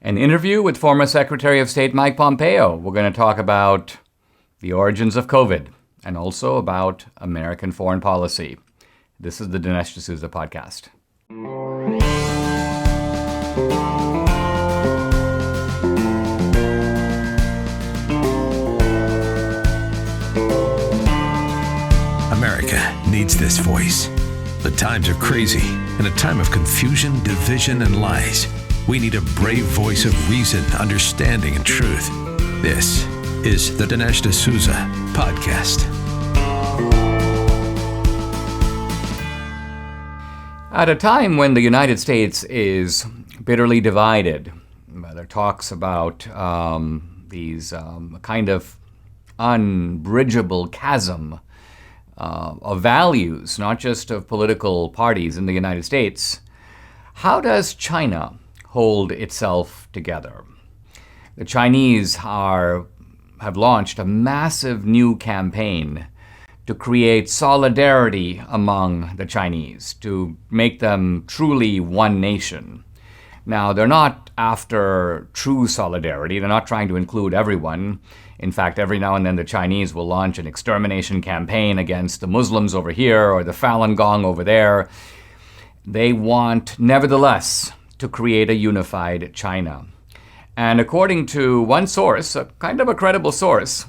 An interview with former Secretary of State Mike Pompeo. We're going to talk about the origins of COVID and also about American foreign policy. This is the Dinesh D'Souza podcast. America needs this voice. The times are crazy. In a time of confusion, division, and lies, we need a brave voice of reason, understanding, and truth. This is the Dinesh D'Souza podcast. At a time when the United States is bitterly divided, there are talks about these kind of unbridgeable chasm of values, not just of political parties in the United States. How does China hold itself together? The Chinese have launched a massive new campaign to create solidarity among the Chinese, to make them truly one nation. Now, they're not after true solidarity. They're not trying to include everyone. In fact, every now and then the Chinese will launch an extermination campaign against the Muslims over here or the Falun Gong over there. They want, nevertheless, to create a unified China. And according to one source, a kind of a credible source,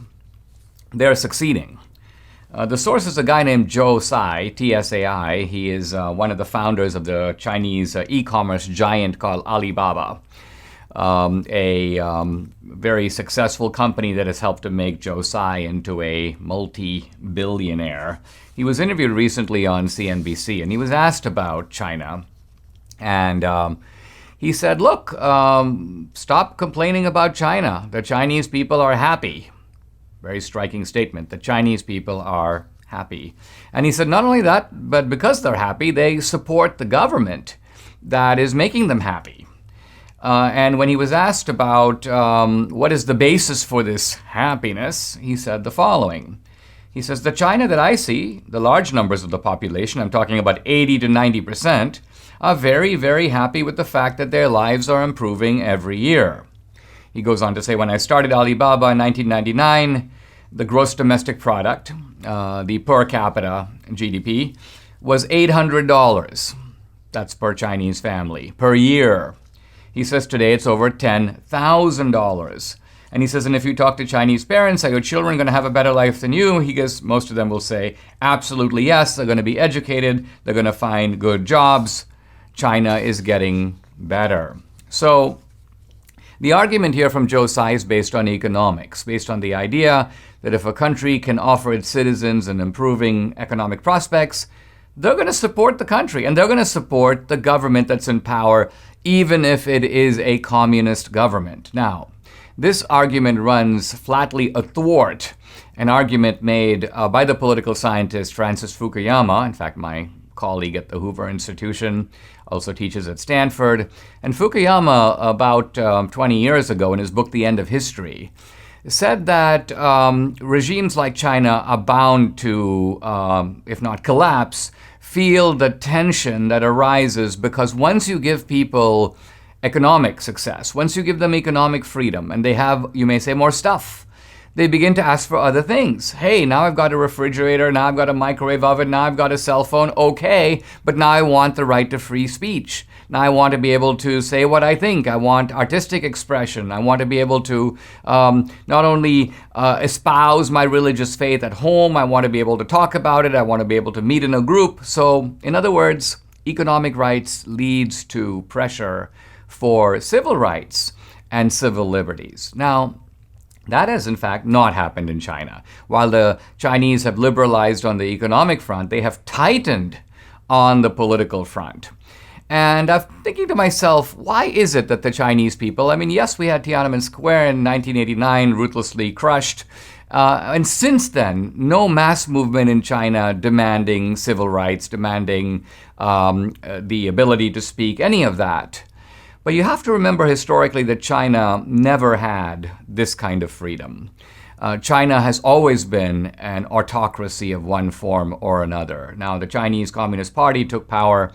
they're succeeding. The source is a guy named Joe Tsai, Tsai. He is one of the founders of the Chinese e-commerce giant called Alibaba, a very successful company that has helped to make Joe Tsai into a multi-billionaire. He was interviewed recently on CNBC, and he was asked about China. And he said, look, stop complaining about China. The Chinese people are happy. Very striking statement. The Chinese people are happy. And he said not only that, but because they're happy, they support the government that is making them happy. And when he was asked about what is the basis for this happiness, he said the following. He says, the China that I see, the large numbers of the population, I'm talking about 80 to 90%, are very, very happy with the fact that their lives are improving every year. He goes on to say, when I started Alibaba in 1999, the gross domestic product, the per capita GDP, was $800. That's per Chinese family, per year. He says today it's over $10,000. And he says, and if you talk to Chinese parents, are your children going to have a better life than you? He goes, most of them will say, absolutely yes. They're going to be educated. They're going to find good jobs. China is getting better. So the argument here from Joe Tsai is based on economics, based on the idea that if a country can offer its citizens an improving economic prospects, they're going to support the country and they're going to support the government that's in power, even if it is a communist government. Now, this argument runs flatly athwart an argument made by the political scientist Francis Fukuyama. In fact, my colleague at the Hoover Institution also teaches at Stanford. And Fukuyama, about 20 years ago, in his book, The End of History, said that regimes like China are bound to, if not collapse, feel the tension that arises because once you give people economic success, once you give them economic freedom, and they have, you may say, more stuff, they begin to ask for other things. Hey, now I've got a refrigerator, now I've got a microwave oven, now I've got a cell phone, okay, but now I want the right to free speech. Now I want to be able to say what I think. I want artistic expression. I want to be able to not only espouse my religious faith at home, I want to be able to talk about it, I want to be able to meet in a group. So, in other words, economic rights leads to pressure for civil rights and civil liberties. Now, that has, in fact, not happened in China. While the Chinese have liberalized on the economic front, they have tightened on the political front. And I'm thinking to myself, why is it that the Chinese people, I mean, yes, we had Tiananmen Square in 1989, ruthlessly crushed. And since then, no mass movement in China demanding civil rights, demanding the ability to speak, any of that. But you have to remember historically that China never had this kind of freedom. China has always been an autocracy of one form or another. Now, the Chinese Communist Party took power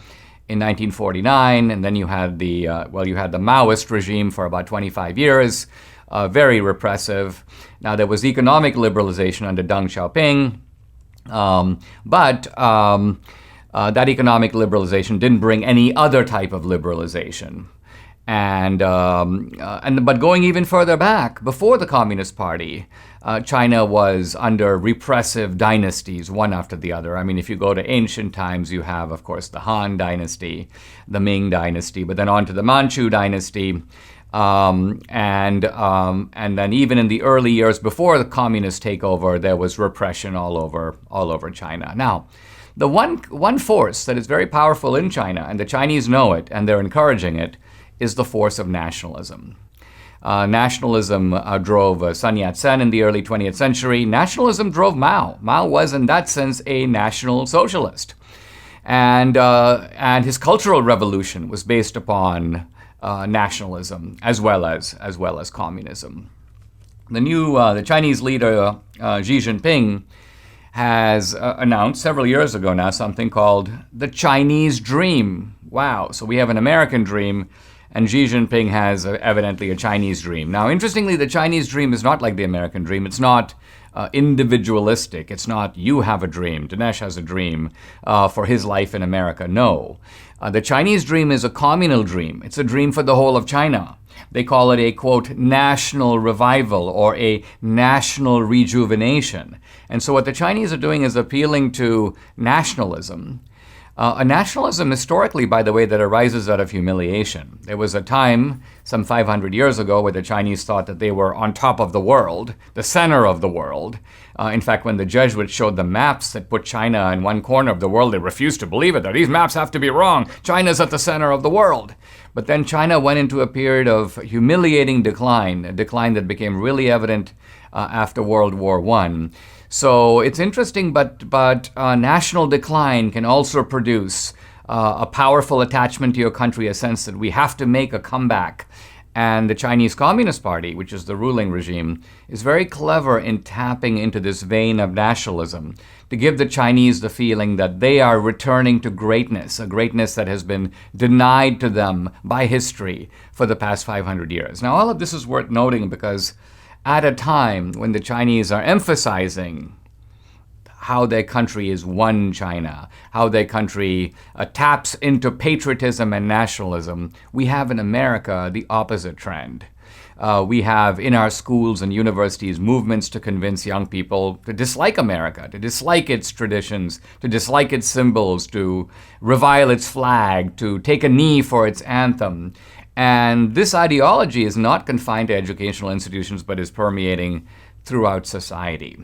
in 1949, and then you had the Maoist regime for about 25 years, very repressive. Now there was economic liberalization under Deng Xiaoping, but that economic liberalization didn't bring any other type of liberalization. But going even further back, before the Communist Party, China was under repressive dynasties, one after the other. I mean, if you go to ancient times, you have, of course, the Han Dynasty, the Ming Dynasty, but then on to the Manchu Dynasty, and then even in the early years before the communist takeover, there was repression all over China. Now, the one force that is very powerful in China, and the Chinese know it, and they're encouraging it, is the force of nationalism. Nationalism drove Sun Yat-sen in the early 20th century. Nationalism drove Mao. Mao was, in that sense, a national socialist. And his cultural revolution was based upon nationalism as well as communism. The Chinese leader Xi Jinping has announced several years ago now something called the Chinese Dream. Wow! So we have an American dream, and Xi Jinping has evidently a Chinese dream. Now, interestingly, the Chinese dream is not like the American dream. It's not individualistic. It's not you have a dream. Dinesh has a dream for his life in America. No. The Chinese dream is a communal dream. It's a dream for the whole of China. They call it a, quote, national revival or a national rejuvenation. And so what the Chinese are doing is appealing to nationalism. A nationalism historically, by the way, that arises out of humiliation. There was a time, some 500 years ago, where the Chinese thought that they were on top of the world, the center of the world. In fact, when the Jesuits showed them maps that put China in one corner of the world, they refused to believe it, that these maps have to be wrong. China's at the center of the world. But then China went into a period of humiliating decline, a decline that became really evident after World War I. So it's interesting, but national decline can also produce a powerful attachment to your country, a sense that we have to make a comeback. And the Chinese Communist Party, which is the ruling regime, is very clever in tapping into this vein of nationalism to give the Chinese the feeling that they are returning to greatness, a greatness that has been denied to them by history for the past 500 years. Now, all of this is worth noting because at a time when the Chinese are emphasizing how their country is one China, how their country taps into patriotism and nationalism, we have in America the opposite trend. We have in our schools and universities movements to convince young people to dislike America, to dislike its traditions, to dislike its symbols, to revile its flag, to take a knee for its anthem. And this ideology is not confined to educational institutions, but is permeating throughout society.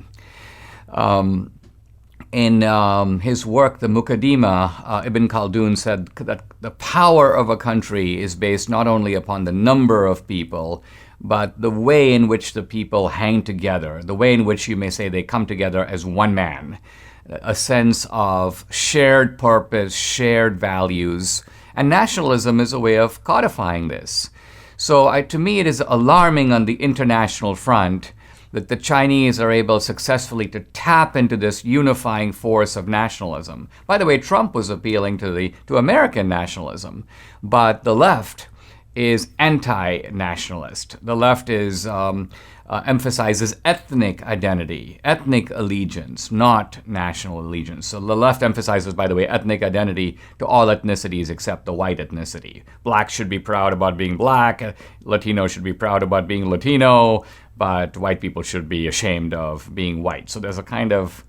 In his work, The Muqaddimah, Ibn Khaldun said that the power of a country is based not only upon the number of people, but the way in which the people hang together, the way in which you may say they come together as one man, a sense of shared purpose, shared values. And nationalism is a way of codifying this. So to me, it is alarming on the international front that the Chinese are able successfully to tap into this unifying force of nationalism. By the way, Trump was appealing to American nationalism, but the left is anti-nationalist. The left emphasizes ethnic identity, ethnic allegiance, not national allegiance. So the left emphasizes, by the way, ethnic identity to all ethnicities except the white ethnicity. Blacks should be proud about being black, Latinos should be proud about being Latino, but white people should be ashamed of being white. So there's a kind of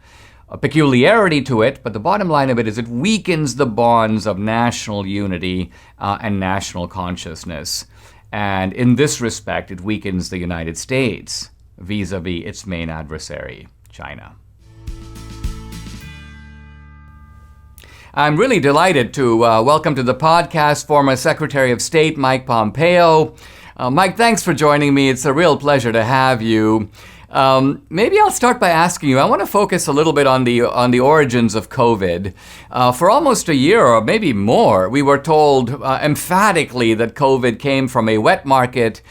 a peculiarity to it, but the bottom line of it is it weakens the bonds of national unity and national consciousness. And in this respect, it weakens the United States vis-a-vis its main adversary, China. I'm really delighted to welcome to the podcast former Secretary of State Mike Pompeo. Mike, thanks for joining me. It's a real pleasure to have you. Maybe I'll start by asking you, I want to focus a little bit on the origins of COVID. For almost a year, or maybe more, we were told emphatically that COVID came from a wet market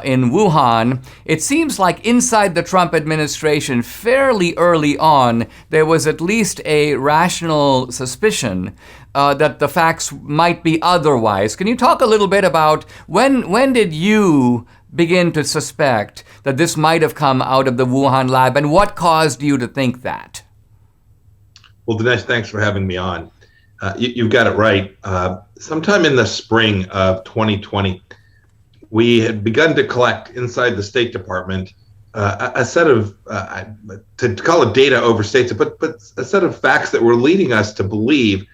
in Wuhan. It seems like inside the Trump administration, fairly early on, there was at least a rational suspicion that the facts might be otherwise. Can you talk a little bit about when did you begin to suspect that this might have come out of the Wuhan lab, and what caused you to think that? Well, Dinesh, thanks for having me on. You've got it right. Sometime in the spring of 2020, we had begun to collect inside the State Department a set of, to call it data overstates, but a set of facts that were leading us to believe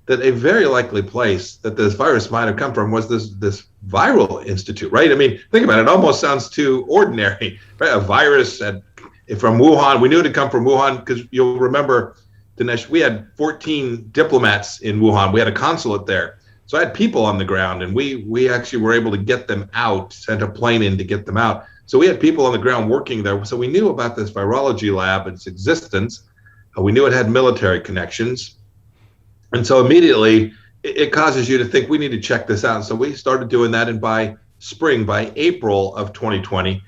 that a very likely place that this virus might have come from was this viral institute, right? I mean, think about it. It almost sounds too ordinary, right? A virus from Wuhan. We knew it had come from Wuhan because you'll remember, Dinesh, we had 14 diplomats in Wuhan. We had a consulate there. So I had people on the ground, and we actually were able to get them out, sent a plane in to get them out. So we had people on the ground working there. So we knew about this virology lab and its existence. We knew it had military connections. And so immediately it causes you to think we need to check this out. And so we started doing that. And by April of 2020,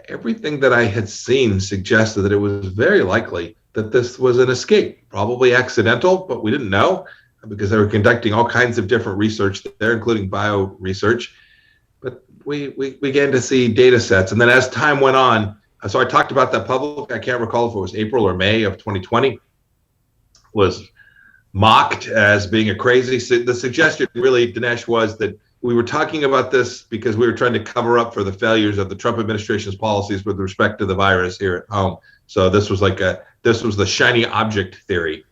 everything that I had seen suggested that it was very likely that this was an escape, probably accidental, but we didn't know because they were conducting all kinds of different research there, including bio research. But we began to see data sets. And then as time went on, so I talked about that public, I can't recall if it was April or May of 2020, was mocked as being a crazy. The suggestion really, Dinesh, was that we were talking about this because we were trying to cover up for the failures of the Trump administration's policies with respect to the virus here at home. So this was the shiny object theory.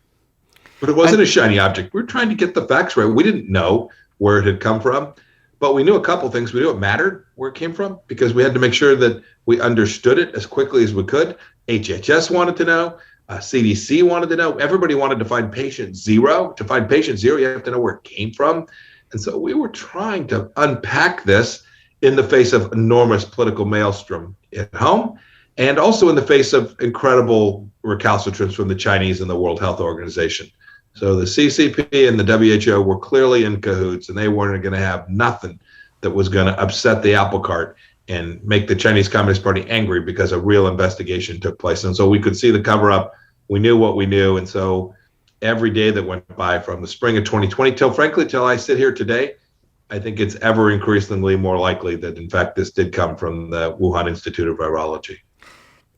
But it wasn't a shiny object. We were trying to get the facts right. We didn't know where it had come from, but we knew a couple things. We knew it mattered where it came from because we had to make sure that we understood it as quickly as we could. HHS wanted to know. CDC wanted to know. Everybody wanted to find patient zero. To find patient zero, you have to know where it came from. And so we were trying to unpack this in the face of enormous political maelstrom at home, and also in the face of incredible recalcitrance from the Chinese and the World Health Organization. So the CCP and the WHO were clearly in cahoots, and they weren't going to have nothing that was going to upset the apple cart and make the Chinese Communist Party angry because a real investigation took place. And so we could see the cover-up. We knew what we knew. And so every day that went by from the spring of 2020 till I sit here today, I think it's ever increasingly more likely that, in fact, this did come from the Wuhan Institute of Virology.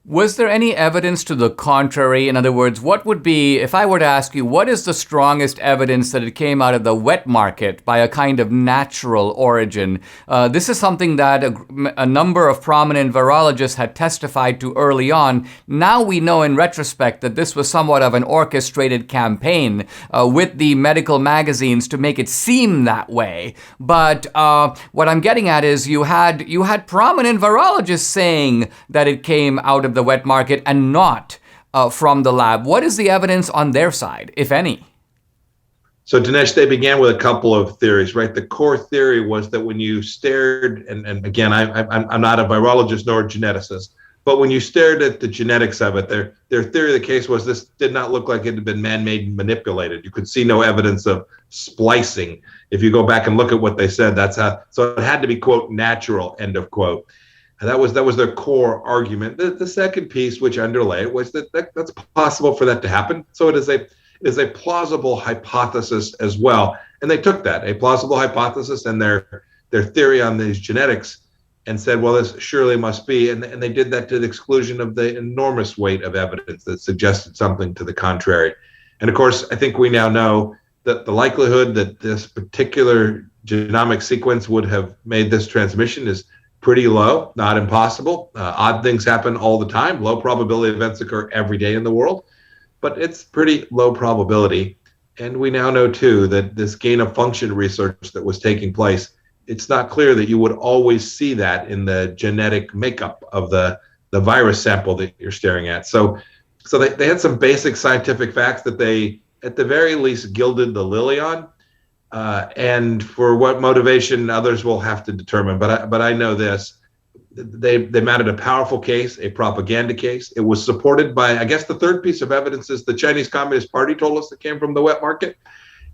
Was there any evidence to the contrary? In other words, what would be, if I were to ask you, what is the strongest evidence that it came out of the wet market by a kind of natural origin? This is something that a number of prominent virologists had testified to early on. Now we know in retrospect that this was somewhat of an orchestrated campaign with the medical magazines to make it seem that way. But what I'm getting at is you had prominent virologists saying that it came out of the wet market and not from the lab. What is the evidence on their side, if any? So Dinesh, they began with a couple of theories, right? The core theory was that when you stared, and again, I'm not a virologist nor a geneticist, but when you stared at the genetics of it, their theory of the case was this did not look like it had been man-made and manipulated. You could see no evidence of splicing. If you go back and look at what they said, so it had to be, quote, natural, end of quote. And that was their core argument. The second piece, which underlay it, was that's possible for that to happen. So it is a plausible hypothesis as well. And they took that, a plausible hypothesis, and their theory on these genetics, and said, well, this surely must be. And they did that to the exclusion of the enormous weight of evidence that suggested something to the contrary. And of course, I think we now know that the likelihood that this particular genomic sequence would have made this transmission is pretty low, not impossible. Odd things happen all the time. Low probability events occur every day in the world, but it's pretty low probability. And we now know, too, that this gain of function research that was taking place, it's not clear that you would always see that in the genetic makeup of the virus sample that you're staring at. So they had some basic scientific facts that they, at the very least, gilded the lily on. And for what motivation, others will have to determine. But I know this: they mounted a powerful case, a propaganda case. It was supported by, I guess, the third piece of evidence is the Chinese Communist Party told us it came from the wet market.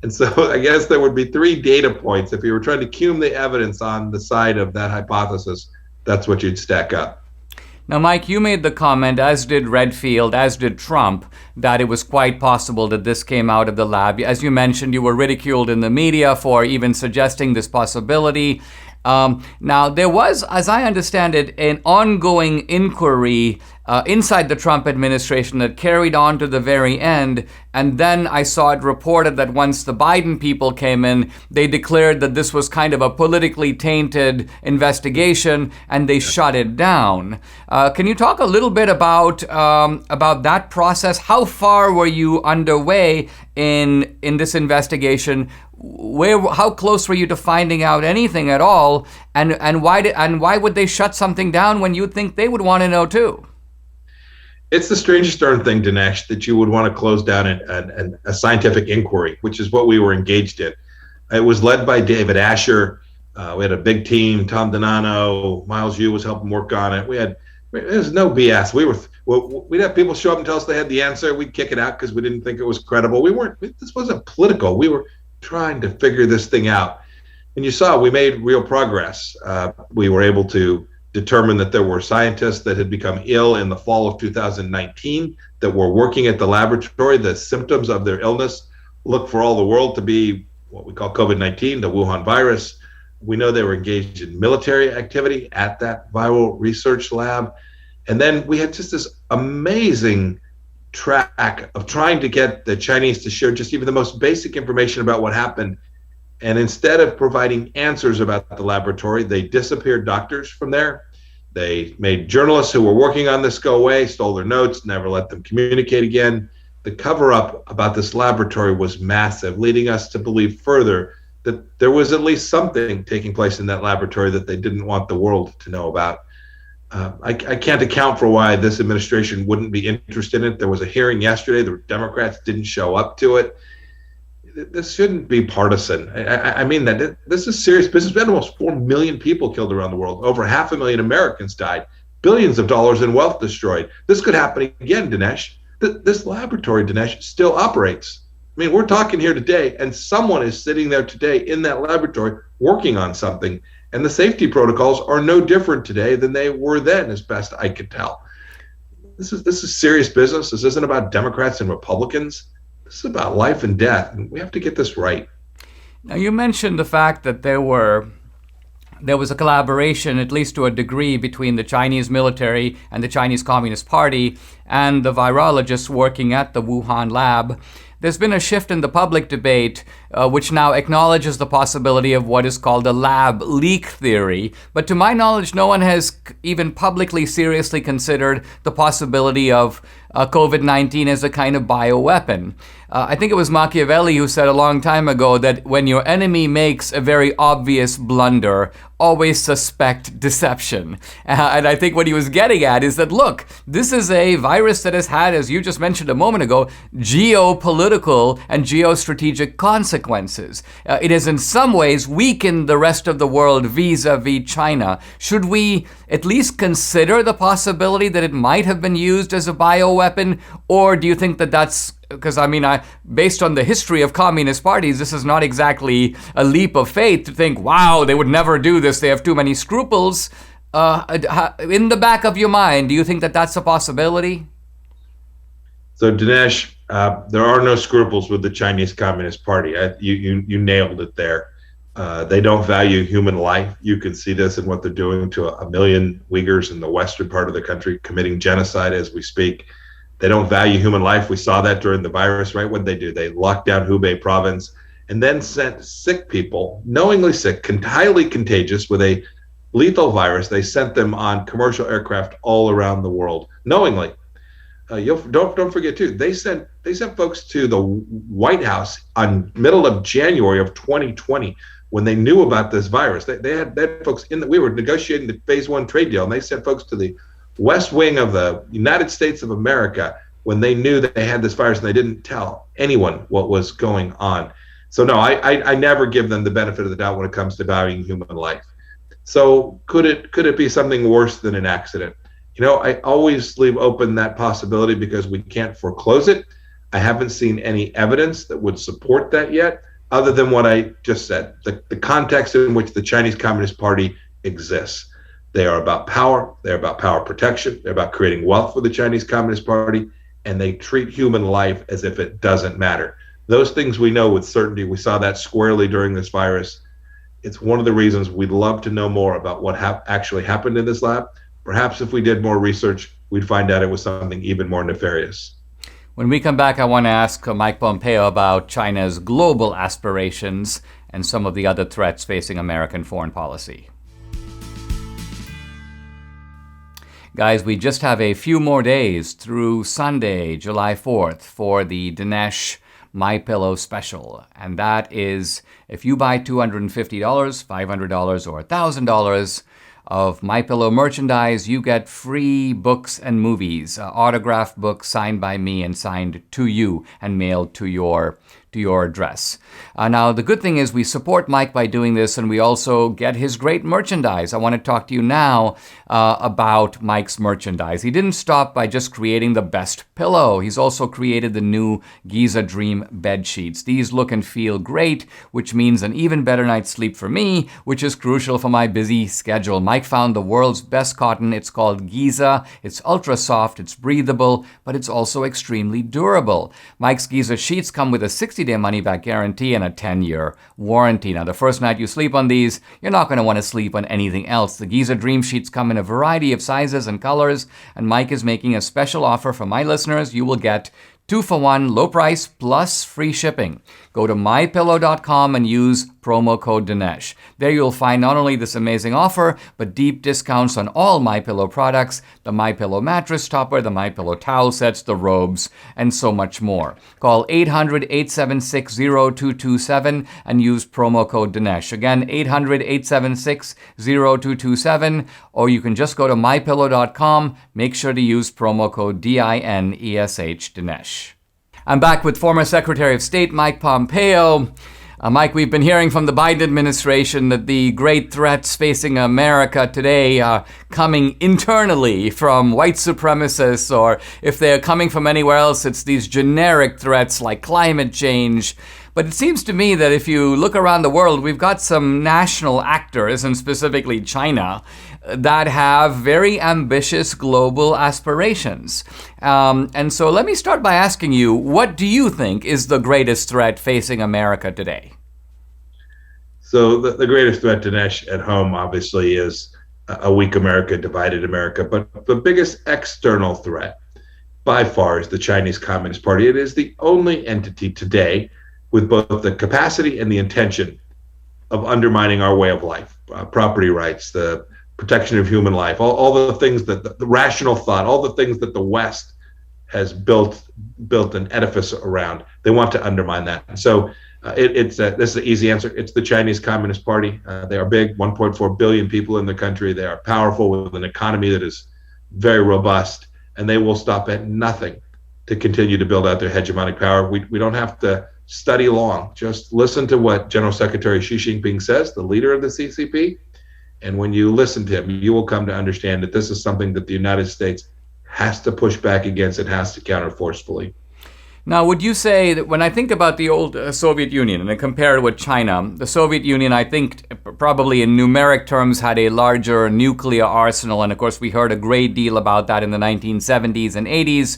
And so I guess there would be 3 data points if you were trying to cum the evidence on the side of that hypothesis. That's what you'd stack up. Now, Mike, you made the comment, as did Redfield, as did Trump, that it was quite possible that this came out of the lab. As you mentioned, you were ridiculed in the media for even suggesting this possibility. Now, there was, as I understand it, an ongoing inquiry inside the Trump administration that carried on to the very end. And then I saw it reported that once the Biden people came in, they declared that this was kind of a politically tainted investigation, and they shut it down. Can you talk a little bit about that process? How far were you underway in this investigation? How close were you to finding out anything at all? And why would they shut something down when you'd think they would want to know too? It's the strangest darn thing, Dinesh, that you would want to close down a scientific inquiry, which is what we were engaged in. It was led by David Asher. We had a big team. Tom Donano, Miles Yu was helping work on it. There's no BS. We'd have people show up and tell us they had the answer. We'd kick it out because we didn't think it was credible. This wasn't political. We were trying to figure this thing out. And you saw we made real progress. We were able to determine that there were scientists that had become ill in the fall of 2019 that were working at the laboratory. The symptoms of their illness looked for all the world to be what we call COVID-19, the Wuhan virus. We know they were engaged in military activity at that viral research lab. And then we had just this amazing track of trying to get the Chinese to share just even the most basic information about what happened. And instead of providing answers about the laboratory, they disappeared doctors from there. They made journalists who were working on this go away, stole their notes, never let them communicate again. The cover-up about this laboratory was massive, leading us to believe further that there was at least something taking place in that laboratory that they didn't want the world to know about. I can't account for why this administration wouldn't be interested in it. There was a hearing yesterday. The Democrats didn't show up to it. This shouldn't be partisan. I mean that this is serious business. We had almost 4 million people killed around the world. Over 500,000 Americans died. Billions of dollars in wealth destroyed. This could happen again, Dinesh. This laboratory, Dinesh, still operates. I mean, we're talking here today, and someone is sitting there today in that laboratory working on something. And the safety protocols are no different today than they were then, as best I could tell. This is serious business. This isn't about Democrats and Republicans. This is about life and death, and we have to get this right. Now, you mentioned the fact that there was a collaboration, at least to a degree, between the Chinese military and the Chinese Communist Party and the virologists working at the Wuhan lab. There's been a shift in the public debate, which now acknowledges the possibility of what is called a lab leak theory. But to my knowledge, no one has even publicly seriously considered the possibility of COVID-19 as a kind of bioweapon. I think it was Machiavelli who said a long time ago that when your enemy makes a very obvious blunder, always suspect deception. And I think what he was getting at is that, look, this is a virus that has had, as you just mentioned a moment ago, geopolitical and geostrategic consequences. It has in some ways weakened the rest of the world vis-a-vis China. Should we at least consider the possibility that it might have been used as a bioweapon? Or do you think that that's, because I mean, based on the history of communist parties, this is not exactly a leap of faith to think, wow, they would never do this, they have too many scruples. In the back of your mind, do you think that that's a possibility? So, Dinesh, there are no scruples with the Chinese Communist Party. You nailed it there. They don't value human life. You can see this in what they're doing to a million Uyghurs in the western part of the country, committing genocide as we speak. They don't value human life. We saw that during the virus, right? What did they do? They locked down Hubei province and then sent sick people, knowingly sick, highly contagious with a lethal virus. They sent them on commercial aircraft all around the world, knowingly. Don't forget too. They sent folks to the White House on middle of January of 2020 when they knew about this virus. They had folks we were negotiating the phase 1 trade deal, and they sent folks to the West Wing of the United States of America when they knew that they had this virus, and they didn't tell anyone what was going on. So no, I never give them the benefit of the doubt when it comes to valuing human life. So could it be something worse than an accident? You know, I always leave open that possibility because we can't foreclose it. I haven't seen any evidence that would support that yet, other than what I just said, the context in which the Chinese Communist Party exists. They are about power. They're about power protection. They're about creating wealth for the Chinese Communist Party. And they treat human life as if it doesn't matter. Those things we know with certainty. We saw that squarely during this virus. It's one of the reasons we'd love to know more about what actually happened in this lab. Perhaps if we did more research, we'd find out it was something even more nefarious. When we come back, I want to ask Mike Pompeo about China's global aspirations and some of the other threats facing American foreign policy. Guys, we just have a few more days through Sunday, July 4th, for the Dinesh MyPillow special. And that is, if you buy $250, $500, or $1,000 of MyPillow merchandise, you get free books and movies, autographed books signed by me and signed to you and mailed to your address. Now, the good thing is we support Mike by doing this, and we also get his great merchandise. I want to talk to you now about Mike's merchandise. He didn't stop by just creating the best pillow. He's also created the new Giza Dream bed sheets. These look and feel great, which means an even better night's sleep for me, which is crucial for my busy schedule. Mike found the world's best cotton. It's called Giza. It's ultra soft, it's breathable, but it's also extremely durable. Mike's Giza sheets come with a 60-day money-back guarantee and a 10-year warranty. Now, the first night you sleep on these, you're not going to want to sleep on anything else. The Giza Dream Sheets come in a variety of sizes and colors, and Mike is making a special offer for my listeners. You will get 2-for-1 low price plus free shipping. Go to mypillow.com and use promo code Dinesh. There you'll find not only this amazing offer, but deep discounts on all MyPillow products, the MyPillow mattress topper, the MyPillow towel sets, the robes, and so much more. Call 800-876-0227 and use promo code Dinesh. Again, 800-876-0227, or you can just go to mypillow.com. Make sure to use promo code DINESH, Dinesh. I'm back with former Secretary of State Mike Pompeo. Mike, we've been hearing from the Biden administration that the great threats facing America today are coming internally from white supremacists, or if they're coming from anywhere else, it's these generic threats like climate change. But it seems to me that if you look around the world, we've got some national actors, and specifically China, that have very ambitious global aspirations. And so let me start by asking you, what do you think is the greatest threat facing America today? So the greatest threat to Dinesh at home, obviously, is a weak America, divided America. But the biggest external threat, by far, is the Chinese Communist Party. It is the only entity today with both the capacity and the intention of undermining our way of life, property rights, the protection of human life, all the things that the rational thought, all the things that the West has built an edifice around. They want to undermine that. And so this is an easy answer. It's the Chinese Communist Party. They are big, 1.4 billion people in the country. They are powerful with an economy that is very robust, and they will stop at nothing to continue to build out their hegemonic power. We don't have to study long. Just listen to what General Secretary Xi Jinping says, the leader of the CCP. And when you listen to him, you will come to understand that this is something that the United States has to push back against and has to counter forcefully. Now, would you say that when I think about the old Soviet Union and I compare it with China, the Soviet Union, I think probably in numeric terms had a larger nuclear arsenal. And of course, we heard a great deal about that in the 1970s and 80s.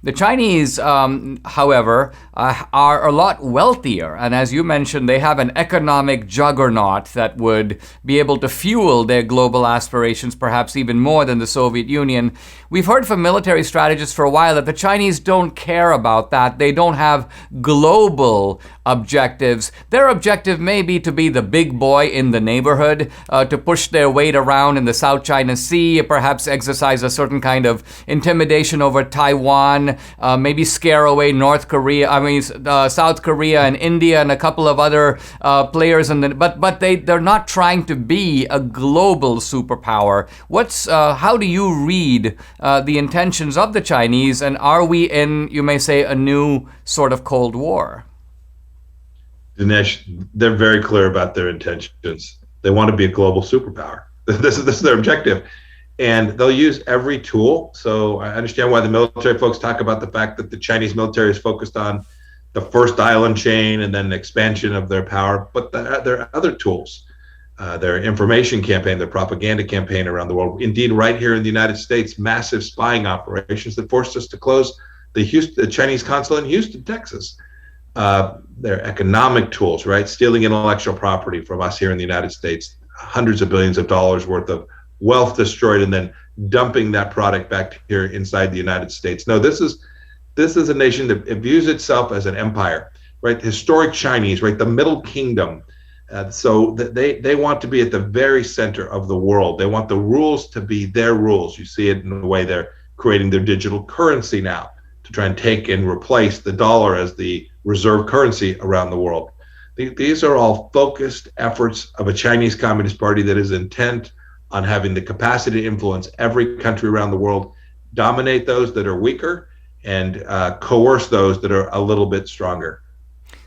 The Chinese, however, are a lot wealthier. And as you mentioned, they have an economic juggernaut that would be able to fuel their global aspirations, perhaps even more than the Soviet Union. We've heard from military strategists for a while that the Chinese don't care about that. They don't have global objectives. Their objective may be to be the big boy in the neighborhood, to push their weight around in the South China Sea, perhaps exercise a certain kind of intimidation over Taiwan, maybe scare away South Korea and India and a couple of other players. But they're not trying to be a global superpower. How do you read the intentions of the Chinese, and are we in, you may say, a new sort of Cold War? Dinesh, they're very clear about their intentions. They want to be a global superpower. This is their objective. And they'll use every tool. So I understand why the military folks talk about the fact that the Chinese military is focused on the first island chain and then the expansion of their power. But there are other tools. their information campaign, their propaganda campaign around the world. Indeed, right here in the United States, massive spying operations that forced us to close the Chinese consulate in Houston, Texas. Their economic tools, right? Stealing intellectual property from us here in the United States, hundreds of billions of dollars worth of wealth destroyed, and then dumping that product back here inside the United States. No, this is a nation that views itself as an empire, right? Historic Chinese, right? The Middle Kingdom. So they want to be at the very center of the world. They want the rules to be their rules. You see it in the way they're creating their digital currency now to try and take and replace the dollar as the reserve currency around the world. These are all focused efforts of a Chinese Communist Party that is intent on having the capacity to influence every country around the world, dominate those that are weaker, and coerce those that are a little bit stronger.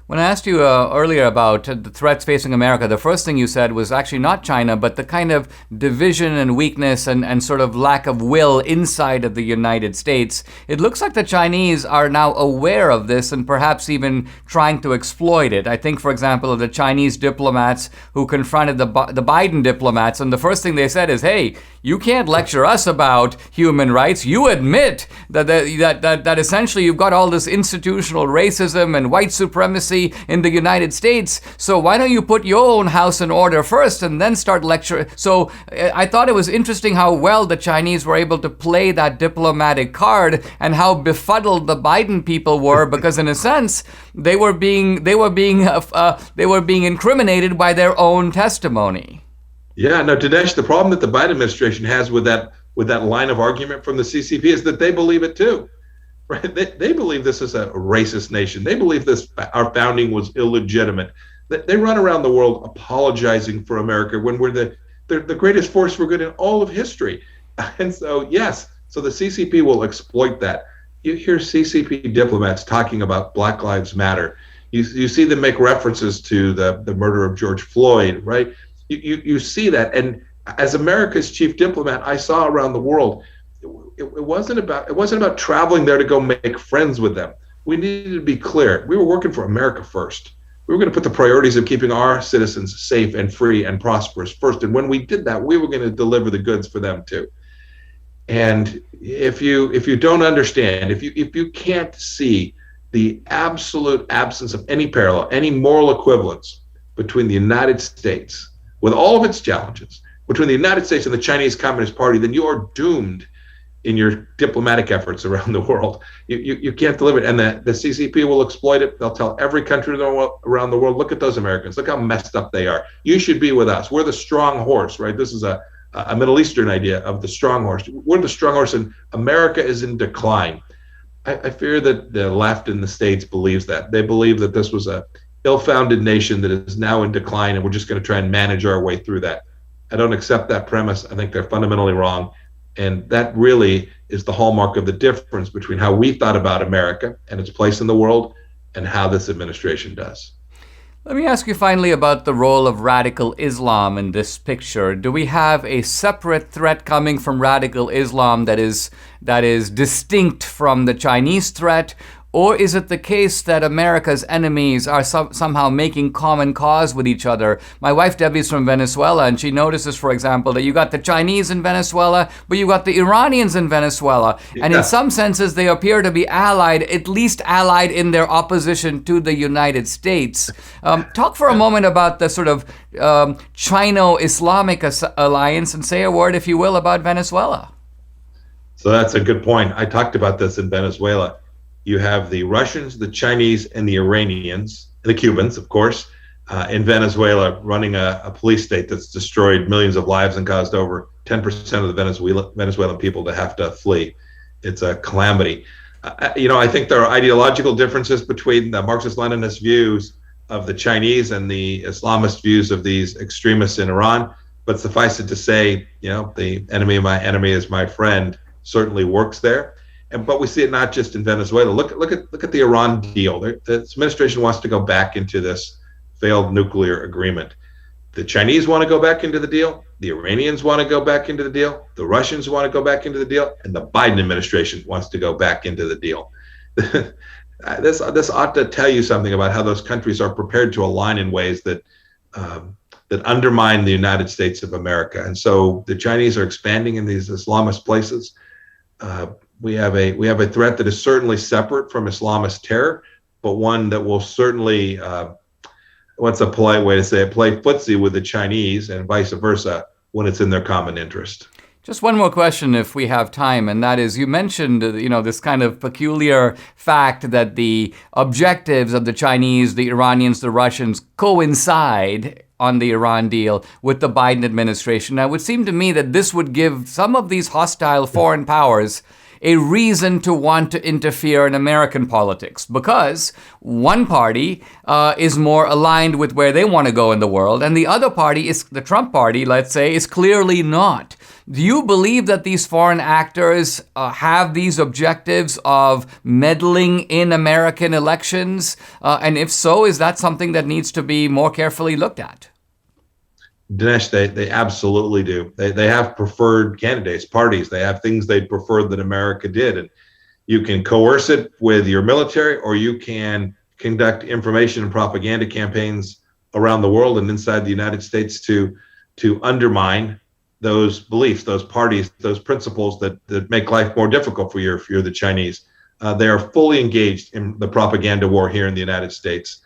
When I asked you earlier about the threats facing America, the first thing you said was actually not China, but the kind of division and weakness and sort of lack of will inside of the United States. It looks like the Chinese are now aware of this and perhaps even trying to exploit it. I think, for example, of the Chinese diplomats who confronted the Biden diplomats, and the first thing they said is, hey, you can't lecture us about human rights. You admit that essentially you've got all this institutional racism and white supremacy in the United States. So why don't you put your own house in order first and then start lecturing? So I thought it was interesting how well the Chinese were able to play that diplomatic card and how befuddled the Biden people were, because in a sense they were being incriminated by their own testimony. Yeah, no, Dinesh, the problem that the Biden administration has with that line of argument from the CCP is that they believe it too. Right? They believe this is a racist nation. They believe our founding was illegitimate. They run around the world apologizing for America when we're the greatest force for good in all of history. And so, yes, so the CCP will exploit that. You hear CCP diplomats talking about Black Lives Matter. You see them make references to the murder of George Floyd, right? You see that. And as America's chief diplomat, I saw around the world, it wasn't about traveling there to go make friends with them. We needed to be clear. We were working for America first. We were going to put the priorities of keeping our citizens safe and free and prosperous first. And when we did that, we were going to deliver the goods for them too. And if you don't understand, if you can't see the absolute absence of any parallel, any moral equivalence between the United States, with all of its challenges, between the United States and the Chinese Communist Party, then you are doomed in your diplomatic efforts around the world. You can't deliver it. And the CCP will exploit it. They'll tell every country around the world, look at those Americans. Look how messed up they are. You should be with us. We're the strong horse, right? This is a Middle Eastern idea of the strong horse. We're the strong horse, and America is in decline. I fear that the left in the States believes that. They believe that this was a ill-founded nation that is now in decline, and we're just going to try and manage our way through that. I don't accept that premise. I think they're fundamentally wrong. And that really is the hallmark of the difference between how we thought about America and its place in the world and how this administration does. Let me ask you finally about the role of radical Islam in this picture. Do we have a separate threat coming from radical Islam that is distinct from the Chinese threat? Or is it the case that America's enemies are somehow making common cause with each other? My wife Debbie's from Venezuela, and she notices, for example, that you got the Chinese in Venezuela, but you got the Iranians in Venezuela. And in some senses, they appear to be allied, at least allied in their opposition to the United States. Talk for a moment about the sort of Chino-Islamic alliance and say a word, if you will, about Venezuela. So that's a good point. I talked about this in Venezuela. You have the Russians, the Chinese, and the Iranians, the Cubans, of course, in Venezuela, running a police state that's destroyed millions of lives and caused over 10% of the Venezuelan people to have to flee. It's a calamity. I think there are ideological differences between the Marxist-Leninist views of the Chinese and the Islamist views of these extremists in Iran. But suffice it to say, the enemy of my enemy is my friend certainly works there. But we see it not just in Venezuela. Look at the Iran deal. The administration wants to go back into this failed nuclear agreement. The Chinese want to go back into the deal. The Iranians want to go back into the deal. The Russians want to go back into the deal. And the Biden administration wants to go back into the deal. This ought to tell you something about how those countries are prepared to align in ways that that undermine the United States of America. And so the Chinese are expanding in these Islamist places. We have a threat that is certainly separate from Islamist terror, but one that will certainly, what's a polite way to say it, play footsie with the Chinese and vice versa when it's in their common interest. Just one more question if we have time, and that is, you mentioned, this kind of peculiar fact that the objectives of the Chinese, the Iranians, the Russians coincide on the Iran deal with the Biden administration. Now, it would seem to me that this would give some of these hostile foreign powers a reason to want to interfere in American politics, because one party is more aligned with where they want to go in the world, and the other party, is the Trump party, let's say, is clearly not. Do you believe that these foreign actors have these objectives of meddling in American elections? And if so, is that something that needs to be more carefully looked at? Dinesh, they absolutely do. They have preferred candidates, parties. They have things they'd prefer that America did. And you can coerce it with your military, or you can conduct information and propaganda campaigns around the world and inside the United States to undermine those beliefs, those parties, those principles that make life more difficult for you if you're the Chinese. They are fully engaged in the propaganda war here in the United States.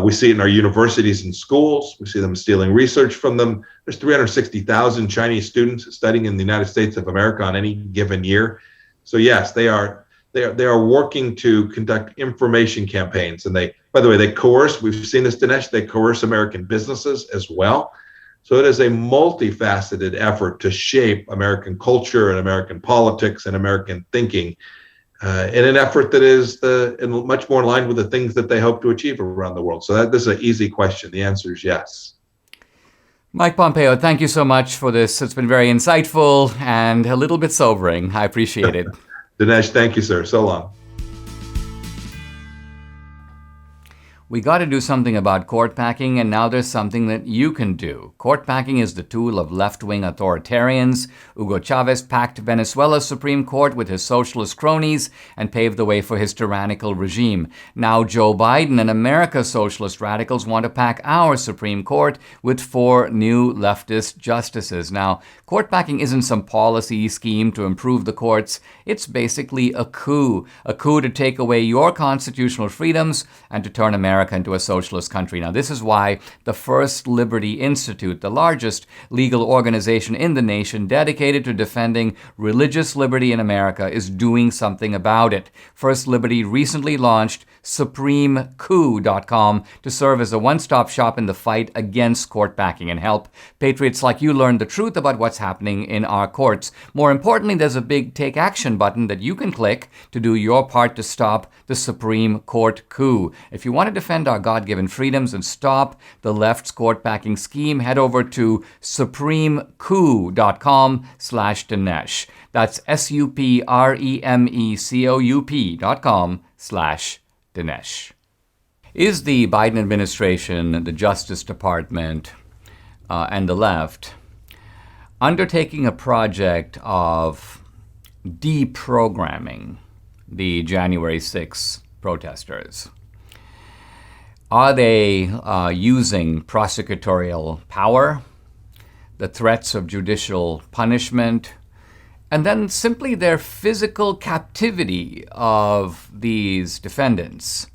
We see it in our universities and schools. We see them stealing research from them. There's 360,000 Chinese students studying in the United States of America on any given year. So yes, they are working to conduct information campaigns. And by the way, they coerce, we've seen this, Dinesh, they coerce American businesses as well. So it is a multifaceted effort to shape American culture and American politics and American thinking, in an effort that is much more in line with the things that they hope to achieve around the world. So this is an easy question. The answer is yes. Mike Pompeo, thank you so much for this. It's been very insightful and a little bit sobering. I appreciate it. Dinesh, thank you, sir. So long. We got to do something about court packing, and now there's something that you can do. Court packing is the tool of left-wing authoritarians. Hugo Chavez packed Venezuela's Supreme Court with his socialist cronies and paved the way for his tyrannical regime. Now Joe Biden and America's socialist radicals want to pack our Supreme Court with 4 new leftist justices. Now, court packing isn't some policy scheme to improve the courts. It's basically a coup to take away your constitutional freedoms and to turn America into a socialist country. Now, this is why the First Liberty Institute, the largest legal organization in the nation dedicated to defending religious liberty in America, is doing something about it. First Liberty recently launched SupremeCout.com to serve as a one-stop shop in the fight against court packing and help patriots like you learn the truth about what's happening in our courts. More importantly, there's a big Take Action button that you can click to do your part to stop the Supreme Court coup. If you want to defend our God-given freedoms and stop the left's court-packing scheme, head over to SupremeCout.com/Dinesh. That's SupremeCoup.com/Dinesh. Is the Biden administration, the Justice Department, and the left undertaking a project of deprogramming the January 6th protesters? Are they using prosecutorial power, the threats of judicial punishment, and then simply their physical captivity of these defendants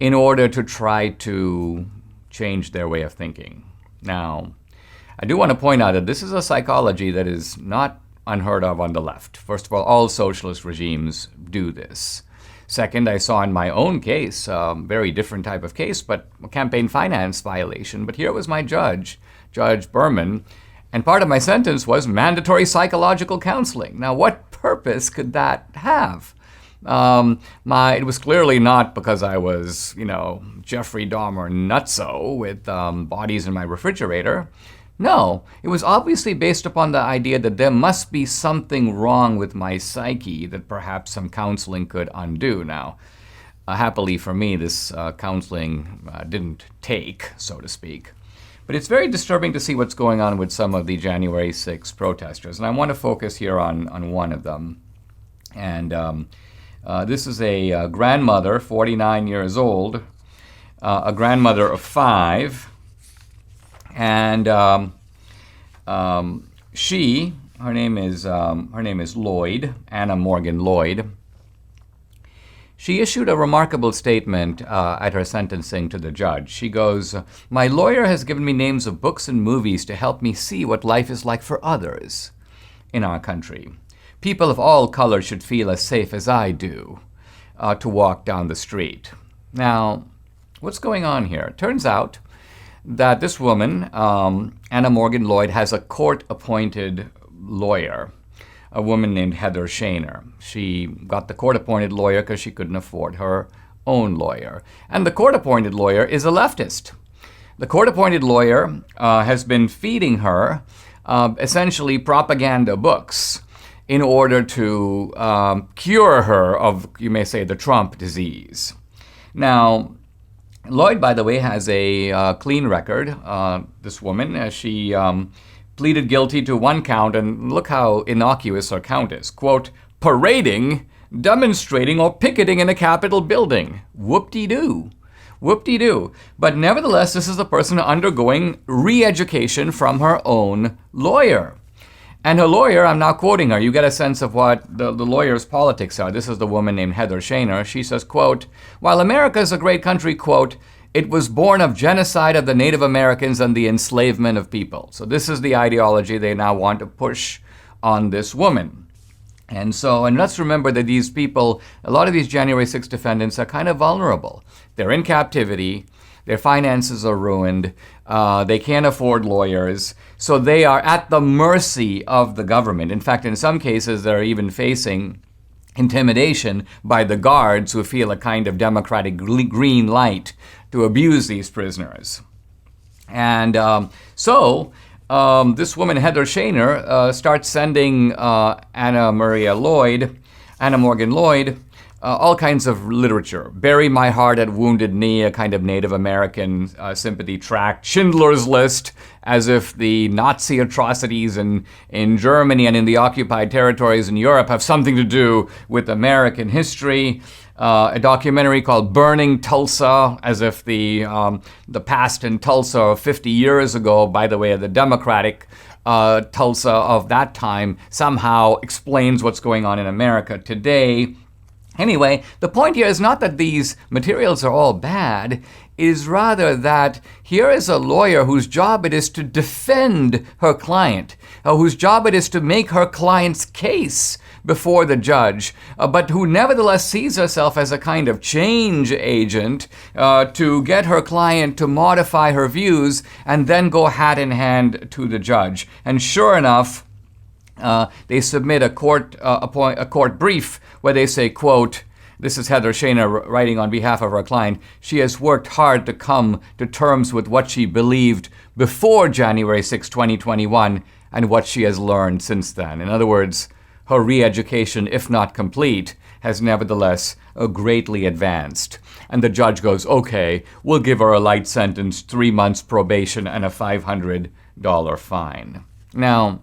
in order to try to change their way of thinking? Now, I do want to point out that this is a psychology that is not unheard of on the left. First of all socialist regimes do this. Second, I saw in my own case, very different type of case, but a campaign finance violation. But here was my judge, Judge Berman, and part of my sentence was mandatory psychological counseling. Now, what purpose could that have? It was clearly not because I was, Jeffrey Dahmer nutso with bodies in my refrigerator. No, it was obviously based upon the idea that there must be something wrong with my psyche that perhaps some counseling could undo. Now, happily for me, this counseling didn't take, so to speak. But it's very disturbing to see what's going on with some of the January 6th protesters. And I want to focus here on one of them. And this is a grandmother, 49 years old, a grandmother of 5. And her name is Lloyd, Anna Morgan Lloyd. She issued a remarkable statement at her sentencing to the judge. She goes, "My lawyer has given me names of books and movies to help me see what life is like for others in our country. People of all colors should feel as safe as I do to walk down the street." Now, what's going on here? It turns out that this woman, Anna Morgan Lloyd, has a court-appointed lawyer, a woman named Heather Shaner. She got the court-appointed lawyer because she couldn't afford her own lawyer. And the court-appointed lawyer is a leftist. The court-appointed lawyer has been feeding her essentially propaganda books in order to cure her of, you may say, the Trump disease. Now, Lloyd, by the way, has a clean record. This woman, she pleaded guilty to one count, and look how innocuous her count is. Quote, parading, demonstrating, or picketing in a Capitol building. Whoop-de-doo. Whoop-de-doo. But nevertheless, this is a person undergoing re-education from her own lawyer. And her lawyer, I'm now quoting her, you get a sense of what the lawyer's politics are. This is the woman named Heather Shaner. She says, quote, while America is a great country, quote, it was born of genocide of the Native Americans and the enslavement of people. So this is the ideology they now want to push on this woman. And let's remember that these people, a lot of these January 6 defendants are kind of vulnerable. They're in captivity. Their finances are ruined. They can't afford lawyers. So they are at the mercy of the government. In fact, in some cases, they're even facing intimidation by the guards who feel a kind of democratic green light to abuse these prisoners. And this woman, Heather Shaner, starts sending Anna Morgan Lloyd, all kinds of literature. Bury My Heart at Wounded Knee, a kind of Native American sympathy tract. Schindler's List, as if the Nazi atrocities in Germany and in the occupied territories in Europe have something to do with American history. A documentary called Burning Tulsa, as if the past in Tulsa 50 years ago, by the way, the Democratic Tulsa of that time, somehow explains what's going on in America today. Anyway, the point here is not that these materials are all bad, it is rather that here is a lawyer whose job it is to defend her client, whose job it is to make her client's case before the judge, but who nevertheless sees herself as a kind of change agent to get her client to modify her views and then go hat in hand to the judge. And sure enough, they submit a court brief where they say, quote, this is Heather Shaner writing on behalf of her client, she has worked hard to come to terms with what she believed before January 6, 2021, and what she has learned since then. In other words, her re-education, if not complete, has nevertheless greatly advanced. And the judge goes, okay, we'll give her a light sentence, 3 months probation, and a $500 fine. Now,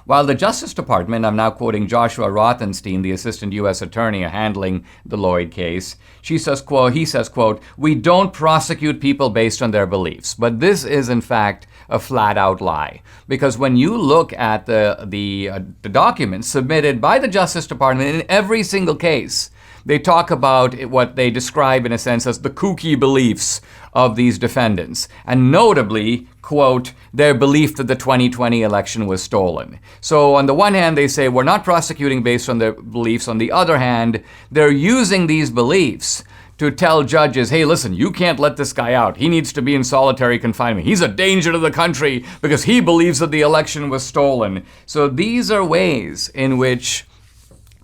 while the Justice Department, I'm now quoting Joshua Rothenstein, the assistant U.S. attorney handling the Lloyd case, he says, quote, we don't prosecute people based on their beliefs. But this is, in fact, a flat-out lie. Because when you look at the documents submitted by the Justice Department in every single case, they talk about what they describe, in a sense, as the kooky beliefs of these defendants. And notably, quote, their belief that the 2020 election was stolen. So on the one hand, they say, we're not prosecuting based on their beliefs. On the other hand, they're using these beliefs to tell judges, hey, listen, you can't let this guy out. He needs to be in solitary confinement. He's a danger to the country because he believes that the election was stolen. So these are ways in which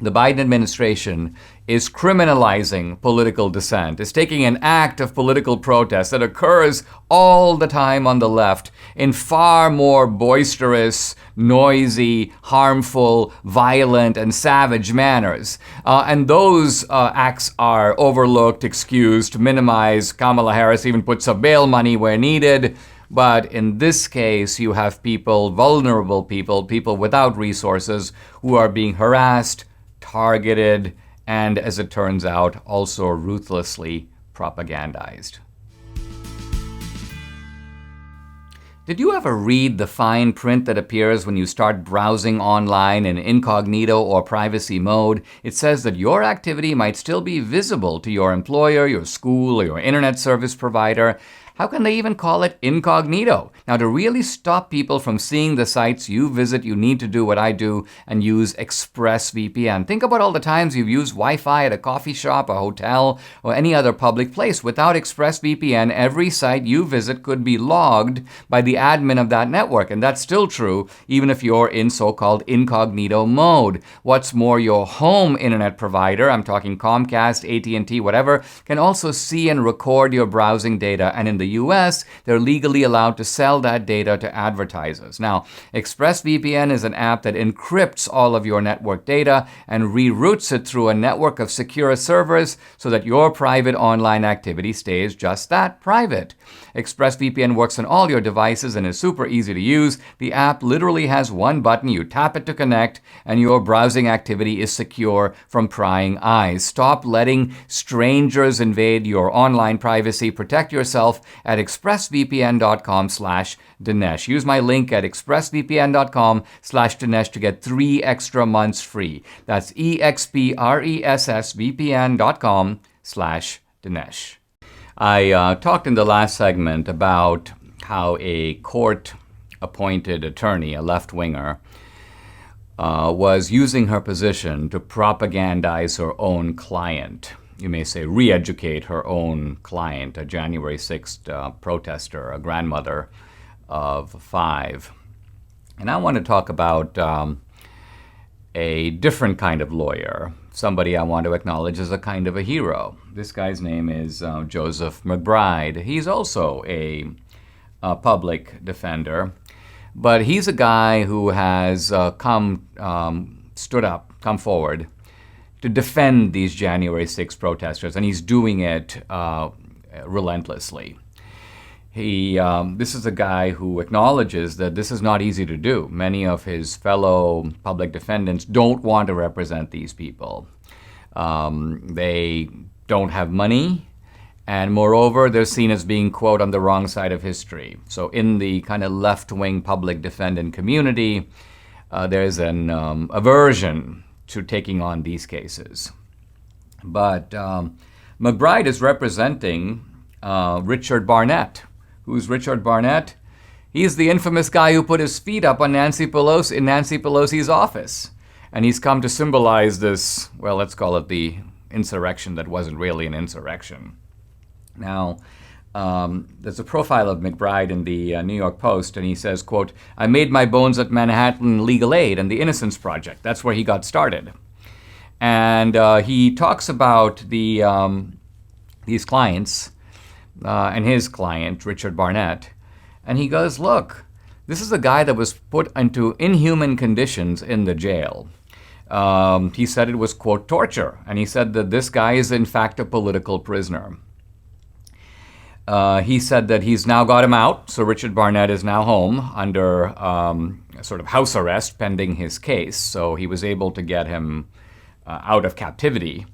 the Biden administration is criminalizing political dissent, is taking an act of political protest that occurs all the time on the left in far more boisterous, noisy, harmful, violent, and savage manners. And those acts are overlooked, excused, minimized. Kamala Harris even puts up bail money where needed. But in this case, you have people, vulnerable people, people without resources, who are being harassed, targeted, and as it turns out, also ruthlessly propagandized. Did you ever read the fine print that appears when you start browsing online in incognito or privacy mode? It says that your activity might still be visible to your employer, your school, or your internet service provider. How can they even call it incognito? Now, to really stop people from seeing the sites you visit, you need to do what I do and use ExpressVPN. Think about all the times you've used Wi-Fi at a coffee shop, a hotel, or any other public place. Without ExpressVPN, every site you visit could be logged by the admin of that network. And that's still true even if you're in so-called incognito mode. What's more, your home internet provider, I'm talking Comcast, AT&T, whatever, can also see and record your browsing data. And in the US, they're legally allowed to sell that data to advertisers. Now, ExpressVPN is an app that encrypts all of your network data and reroutes it through a network of secure servers so that your private online activity stays just that, private. ExpressVPN works on all your devices and is super easy to use. The app literally has one button. You tap it to connect, and your browsing activity is secure from prying eyes. Stop letting strangers invade your online privacy. Protect yourself at expressvpn.com/Dinesh. Use my link at expressvpn.com/Dinesh to get 3 extra months free. That's expressvpn.com/Dinesh. I talked in the last segment about how a court-appointed attorney, a left-winger, was using her position to propagandize her own client. You may say re-educate her own client, a January 6th protester, a grandmother of 5. And I want to talk about a different kind of lawyer, somebody I want to acknowledge as a kind of a hero. This guy's name is Joseph McBride. He's also a public defender, but he's a guy who has come forward to defend these January 6 protesters, and he's doing it relentlessly. This is a guy who acknowledges that this is not easy to do. Many of his fellow public defendants don't want to represent these people. They don't have money, and moreover, they're seen as being, quote, on the wrong side of history. So in the kind of left-wing public defendant community, there's an aversion to taking on these cases. But McBride is representing Richard Barnett. Who's Richard Barnett? He's the infamous guy who put his feet up on Nancy Pelosi in Nancy Pelosi's office. And he's come to symbolize this, well, let's call it the insurrection that wasn't really an insurrection. Now, there's a profile of McBride in the New York Post, and he says, quote, "I made my bones at Manhattan Legal Aid and the Innocence Project." That's where he got started. And he talks about these clients and his client, Richard Barnett. And he goes, look, this is a guy that was put into inhuman conditions in the jail. He said it was, quote, torture. And he said that this guy is, in fact, a political prisoner. He said that he's now got him out, so Richard Barnett is now home under sort of house arrest pending his case, so he was able to get him out of captivity.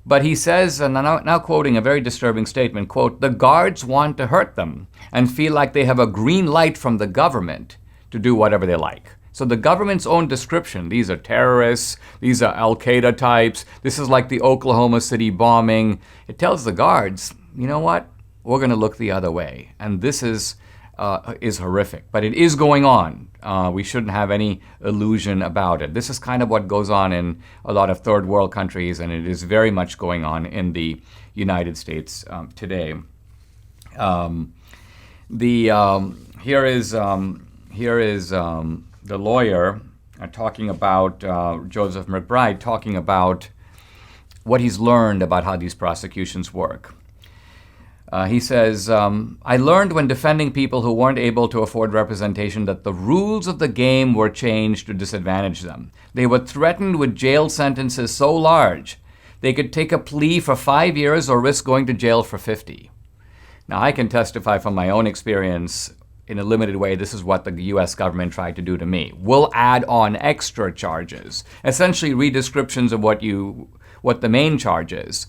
But he says, and now quoting a very disturbing statement, quote, "The guards want to hurt them and feel like they have a green light from the government to do whatever they like." So the government's own description, these are terrorists, these are Al-Qaeda types, this is like the Oklahoma City bombing. It tells the guards, you know what? We're going to look the other way. And this is horrific. But it is going on. We shouldn't have any illusion about it. This is kind of what goes on in a lot of third world countries, and it is very much going on in the United States today. Here is the lawyer talking about Joseph McBride, talking about what he's learned about how these prosecutions work. He says, "I learned when defending people who weren't able to afford representation that the rules of the game were changed to disadvantage them. They were threatened with jail sentences so large they could take a plea for 5 years or risk going to jail for 50. Now, I can testify from my own experience in a limited way. This is what the U.S. government tried to do to me. We'll add on extra charges, essentially redescriptions of what the main charge is.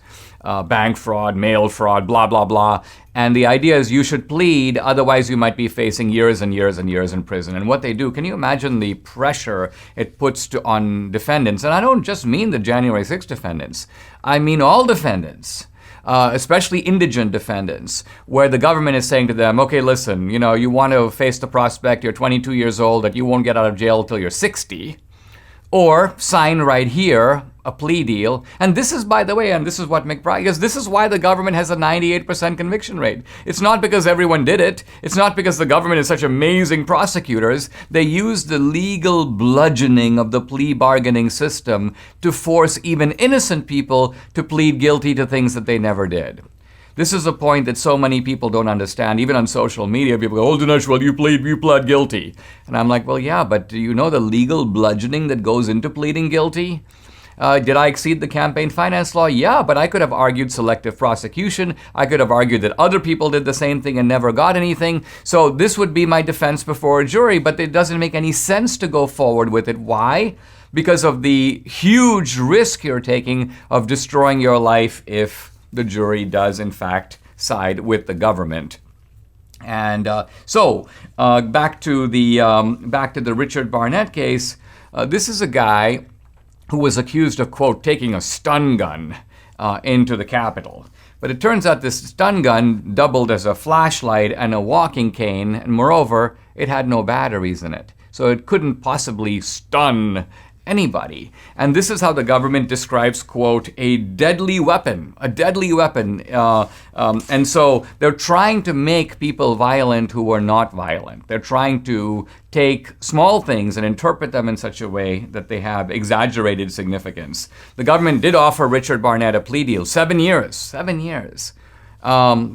Bank fraud, mail fraud, blah, blah, blah. And the idea is you should plead, otherwise you might be facing years and years and years in prison. And what they do, can you imagine the pressure it puts on defendants? And I don't just mean the January 6th defendants. I mean all defendants. Especially indigent defendants, where the government is saying to them, okay, listen, you want to face the prospect, you're 22 years old, that you won't get out of jail till you're 60, or sign right here a plea deal. And this is, by the way, and this is what McBride is, this is why the government has a 98% conviction rate. It's not because everyone did it. It's not because the government is such amazing prosecutors. They use the legal bludgeoning of the plea bargaining system to force even innocent people to plead guilty to things that they never did. This is a point that so many people don't understand. Even on social media, people go, oh, Dinesh, well, you pled guilty. And I'm like, well, yeah, but do you know the legal bludgeoning that goes into pleading guilty? Did I exceed the campaign finance law? Yeah, but I could have argued selective prosecution. I could have argued that other people did the same thing and never got anything. So this would be my defense before a jury, but it doesn't make any sense to go forward with it. Why? Because of the huge risk you're taking of destroying your life if the jury does, in fact, side with the government. And so back to the Richard Barnett case. This is a guy who was accused of, quote, taking a stun gun into the Capitol. But it turns out this stun gun doubled as a flashlight and a walking cane, and moreover, it had no batteries in it. So it couldn't possibly stun anybody. And this is how the government describes, quote, a deadly weapon. And so they're trying to make people violent who are not violent. They're trying to take small things and interpret them in such a way that they have exaggerated significance. The government did offer Richard Barnett a plea deal, 7 years. 7 years.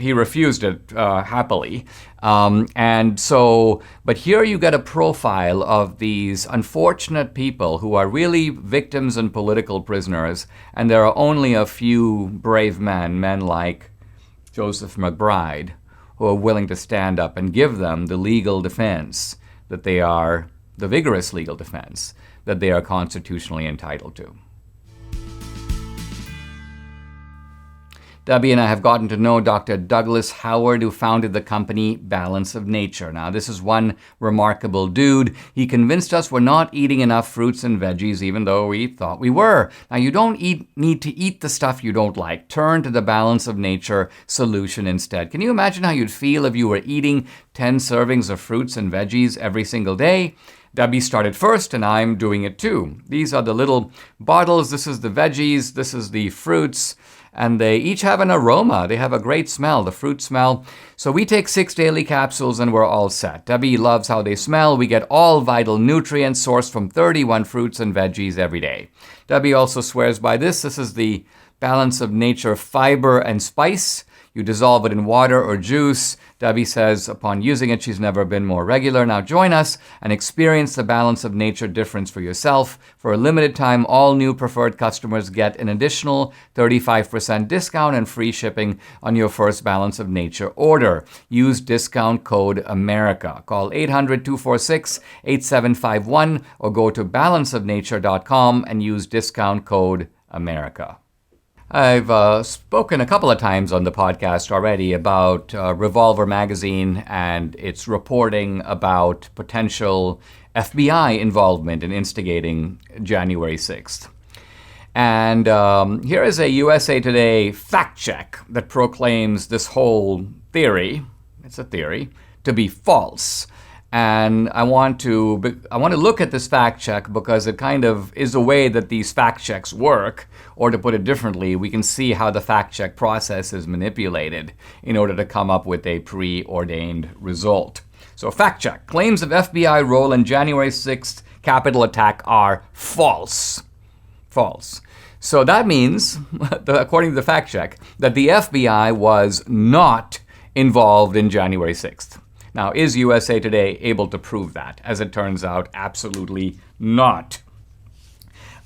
He refused it happily. But here you get a profile of these unfortunate people who are really victims and political prisoners, and there are only a few brave men like Joseph McBride, who are willing to stand up and give them the legal defense that they are, the vigorous legal defense that they are constitutionally entitled to. Debbie and I have gotten to know Dr. Douglas Howard, who founded the company Balance of Nature. Now, this is one remarkable dude. He convinced us we're not eating enough fruits and veggies, even though we thought we were. Now, you don't need to eat the stuff you don't like. Turn to the Balance of Nature solution instead. Can you imagine how you'd feel if you were eating 10 servings of fruits and veggies every single day? Debbie started first, and I'm doing it too. These are the little bottles. This is the veggies. This is the fruits. And they each have an aroma. They have a great smell, the fruit smell. So we take 6 daily capsules and we're all set. Debbie loves how they smell. We get all vital nutrients sourced from 31 fruits and veggies every day. Debbie also swears by this. This is the Balance of Nature fiber and spice. You dissolve it in water or juice. Debbie says upon using it, she's never been more regular. Now join us and experience the Balance of Nature difference for yourself. For a limited time, all new preferred customers get an additional 35% discount and free shipping on your first Balance of Nature order. Use discount code AMERICA. Call 800-246-8751 or go to balanceofnature.com and use discount code AMERICA. I've spoken a couple of times on the podcast already about Revolver magazine and its reporting about potential FBI involvement in instigating January 6th. And here is a USA Today fact check that proclaims this whole theory, it's a theory, to be false. And I want to look at this fact check because it kind of is a way that these fact checks work, or to put it differently, we can see how the fact check process is manipulated in order to come up with a preordained result. So fact check. Claims of FBI role in January 6th Capitol attack are false. False. So that means, according to the fact check, that the FBI was not involved in January 6th. Now, is USA Today able to prove that? As it turns out, absolutely not.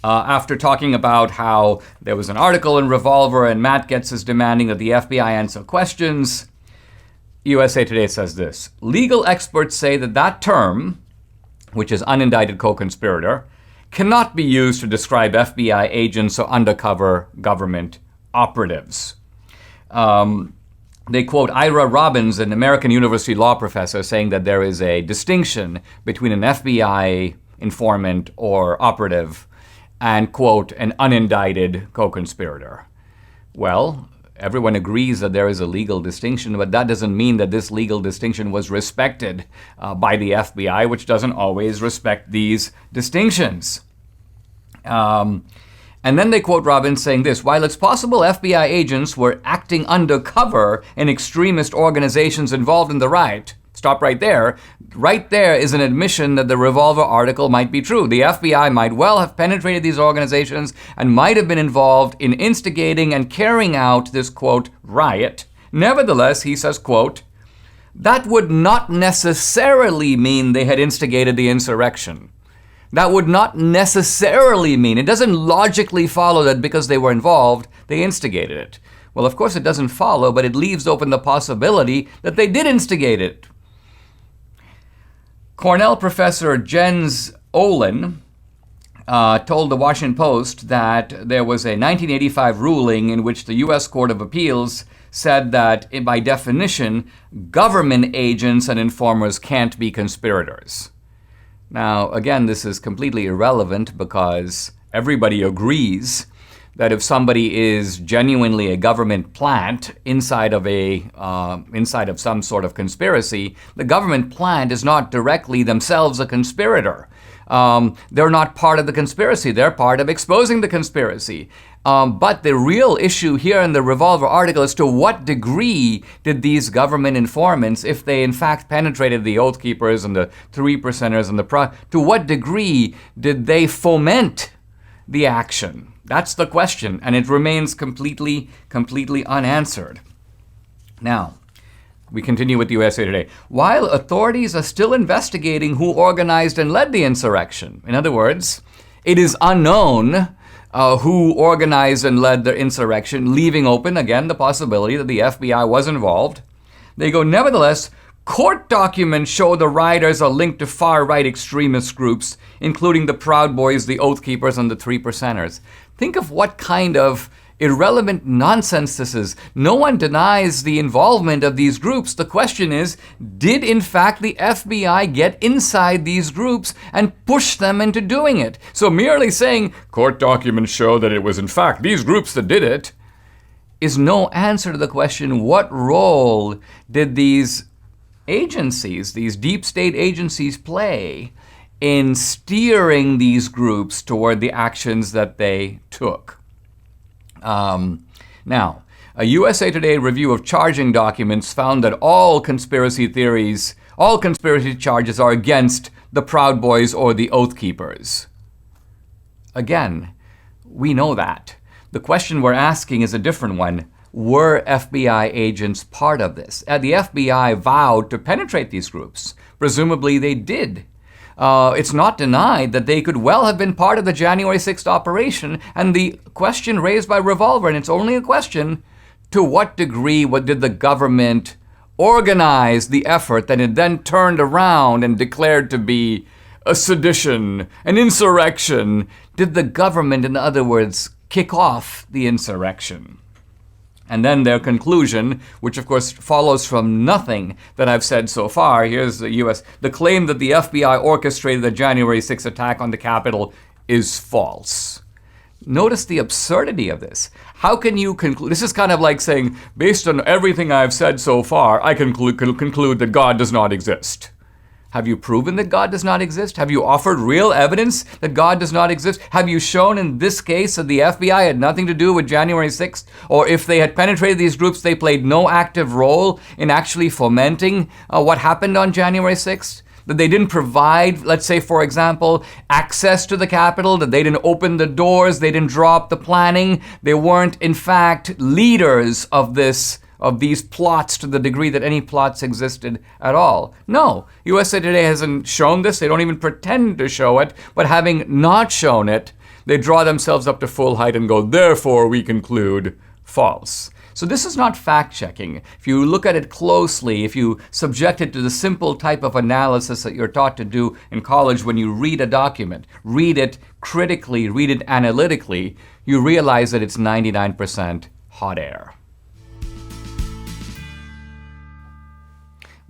After talking about how there was an article in Revolver and Matt Getz is demanding that the FBI answer questions, USA Today says this: legal experts say that term, which is unindicted co-conspirator, cannot be used to describe FBI agents or undercover government operatives. They quote Ira Robbins, an American university law professor, saying that there is a distinction between an FBI informant or operative and, quote, an unindicted co-conspirator. Well, everyone agrees that there is a legal distinction, but that doesn't mean that this legal distinction was respected by the FBI, which doesn't always respect these distinctions. And then they quote Robbins saying this: while it's possible FBI agents were acting undercover in extremist organizations involved in the riot, stop right there. Right there is an admission that the Revolver article might be true. The FBI might well have penetrated these organizations and might have been involved in instigating and carrying out this, quote, riot. Nevertheless, he says, quote, that would not necessarily mean they had instigated the insurrection. That would not necessarily mean, it doesn't logically follow that because they were involved, they instigated it. Well, of course it doesn't follow, but it leaves open the possibility that they did instigate it. Cornell professor Jens Olin told the Washington Post that there was a 1985 ruling in which the U.S. Court of Appeals said that, by definition, government agents and informers can't be conspirators. Now, again, this is completely irrelevant because everybody agrees that if somebody is genuinely a government plant inside of some sort of conspiracy, the government plant is not directly themselves a conspirator. They're not part of the conspiracy. They're part of exposing the conspiracy. But the real issue here in the Revolver article is to what degree did these government informants, if they in fact penetrated the Oath Keepers and the 3%ers and to what degree did they foment the action? That's the question, and it remains completely unanswered. Now, we continue with USA Today. While authorities are still investigating who organized and led the insurrection, in other words, it is unknown who organized and led the insurrection, leaving open, again, the possibility that the FBI was involved. They go, nevertheless, court documents show the rioters are linked to far-right extremist groups, including the Proud Boys, the Oath Keepers, and the 3%ers. Think of what kind of irrelevant nonsense this is. No one denies the involvement of these groups. The question is, did in fact the FBI get inside these groups and push them into doing it? So merely saying, court documents show that it was in fact these groups that did it, is no answer to the question, what role did these agencies, these deep state agencies, play in steering these groups toward the actions that they took? Now, a USA Today review of charging documents found that all conspiracy charges are against the Proud Boys or the Oath Keepers. Again, we know that. The question we're asking is a different one. Were FBI agents part of this? The FBI vowed to penetrate these groups. Presumably they did. It's not denied that they could well have been part of the January 6th operation, and the question raised by Revolver, and it's only a question, to what degree did the government organize the effort that it then turned around and declared to be a sedition, an insurrection? Did the government, in other words, kick off the insurrection? And then their conclusion, which of course follows from nothing that I've said so far, here's the claim that the FBI orchestrated the January 6th attack on the Capitol is false. Notice the absurdity of this. How can you conclude? This is kind of like saying, based on everything I've said so far, I conclude that God does not exist. Have you proven that God does not exist? Have you offered real evidence that God does not exist? Have you shown in this case that the FBI had nothing to do with January 6th? Or if they had penetrated these groups, they played no active role in actually fomenting what happened on January 6th? That they didn't provide, let's say, for example, access to the Capitol, that they didn't open the doors, they didn't draw up the planning, they weren't, in fact, leaders of these plots to the degree that any plots existed at all. No, USA Today hasn't shown this. They don't even pretend to show it. But having not shown it, they draw themselves up to full height and go, therefore we conclude false. So this is not fact-checking. If you look at it closely, if you subject it to the simple type of analysis that you're taught to do in college when you read a document, read it critically, read it analytically, you realize that it's 99% hot air.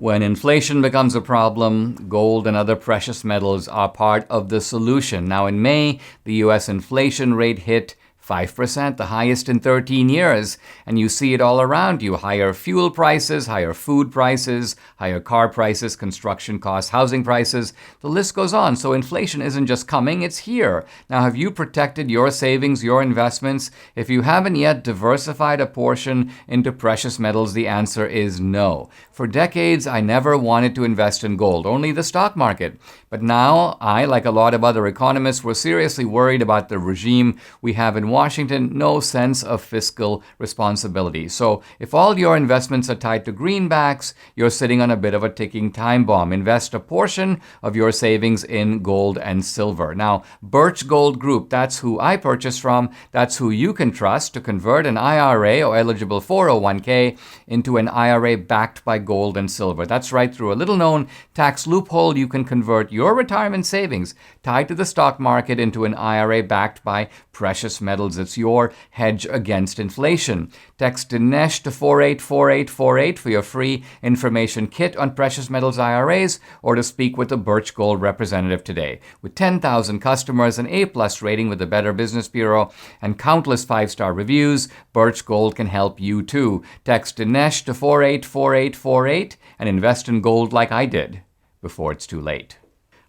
When inflation becomes a problem, gold and other precious metals are part of the solution. Now, in May, the U.S. inflation rate hit 5%, the highest in 13 years. And you see it all around you. Higher fuel prices, higher food prices, higher car prices, construction costs, housing prices. The list goes on. So inflation isn't just coming, it's here. Now, have you protected your savings, your investments? If you haven't yet diversified a portion into precious metals, the answer is no. For decades, I never wanted to invest in gold, only the stock market. But now I, like a lot of other economists, were seriously worried about the regime we have in Washington, no sense of fiscal responsibility. So if all your investments are tied to greenbacks, you're sitting on a bit of a ticking time bomb. Invest a portion of your savings in gold and silver. Now, Birch Gold Group, that's who I purchased from. That's who you can trust to convert an IRA or eligible 401k into an IRA backed by gold and silver. That's right, through a little-known tax loophole, you can convert your retirement savings tied to the stock market into an IRA backed by precious metals. It's your hedge against inflation. Text Dinesh to 484848 for your free information kit on precious metals IRAs, or to speak with a Birch Gold representative today. With 10,000 customers, an A-plus rating with the Better Business Bureau, and countless 5-star reviews, Birch Gold can help you too. Text Dinesh to 484848 and invest in gold like I did before it's too late.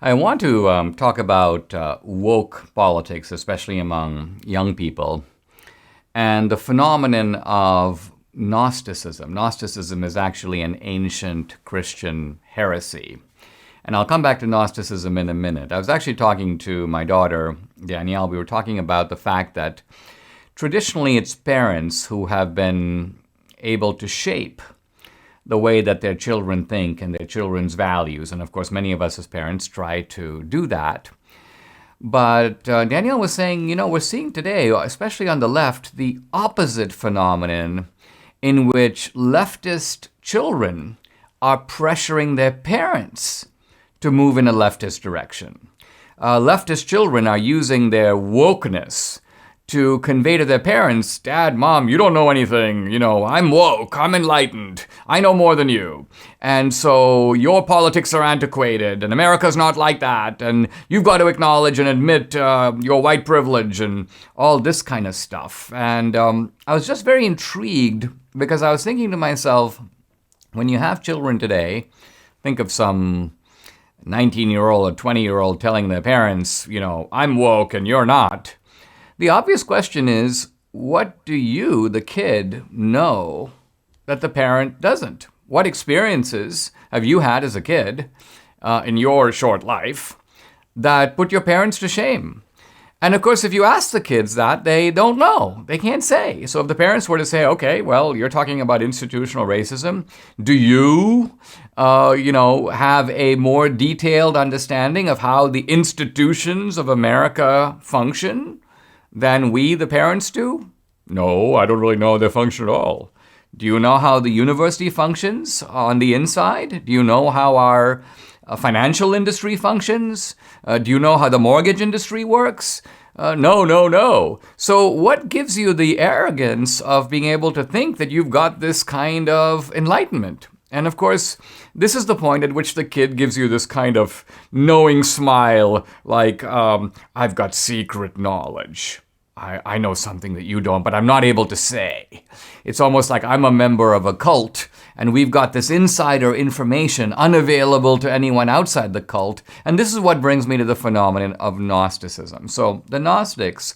I want to talk about woke politics, especially among young people, and the phenomenon of Gnosticism. Gnosticism is actually an ancient Christian heresy. And I'll come back to Gnosticism in a minute. I was actually talking to my daughter, Danielle. We were talking about the fact that traditionally it's parents who have been able to shape the way that their children think and their children's values. And of course, many of us as parents try to do that. But Danielle was saying, we're seeing today, especially on the left, the opposite phenomenon in which leftist children are pressuring their parents to move in a leftist direction. Leftist children are using their wokeness to convey to their parents, Dad, Mom, you don't know anything. I'm woke, I'm enlightened, I know more than you. And so your politics are antiquated, and America's not like that, and you've got to acknowledge and admit your white privilege and all this kind of stuff. And I was just very intrigued because I was thinking to myself, when you have children today, think of some 19-year-old or 20-year-old telling their parents, I'm woke and you're not. The obvious question is, what do you, the kid, know that the parent doesn't? What experiences have you had as a kid in your short life that put your parents to shame? And of course, if you ask the kids that, they don't know. They can't say. So if the parents were to say, okay, well, you're talking about institutional racism. Do you, have a more detailed understanding of how the institutions of America function than we, the parents, do? No, I don't really know their function at all. Do you know how the university functions on the inside? Do you know how our financial industry functions? Do you know how the mortgage industry works? No. So what gives you the arrogance of being able to think that you've got this kind of enlightenment? And of course, this is the point at which the kid gives you this kind of knowing smile, like, I've got secret knowledge. I know something that you don't, but I'm not able to say. It's almost like I'm a member of a cult, and we've got this insider information unavailable to anyone outside the cult. And this is what brings me to the phenomenon of Gnosticism. So the Gnostics,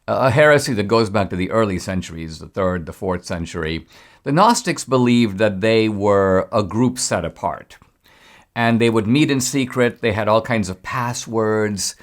a heresy that goes back to the early centuries, the 3rd, the 4th century, the Gnostics believed that they were a group set apart. And they would meet in secret. They had all kinds of passwords.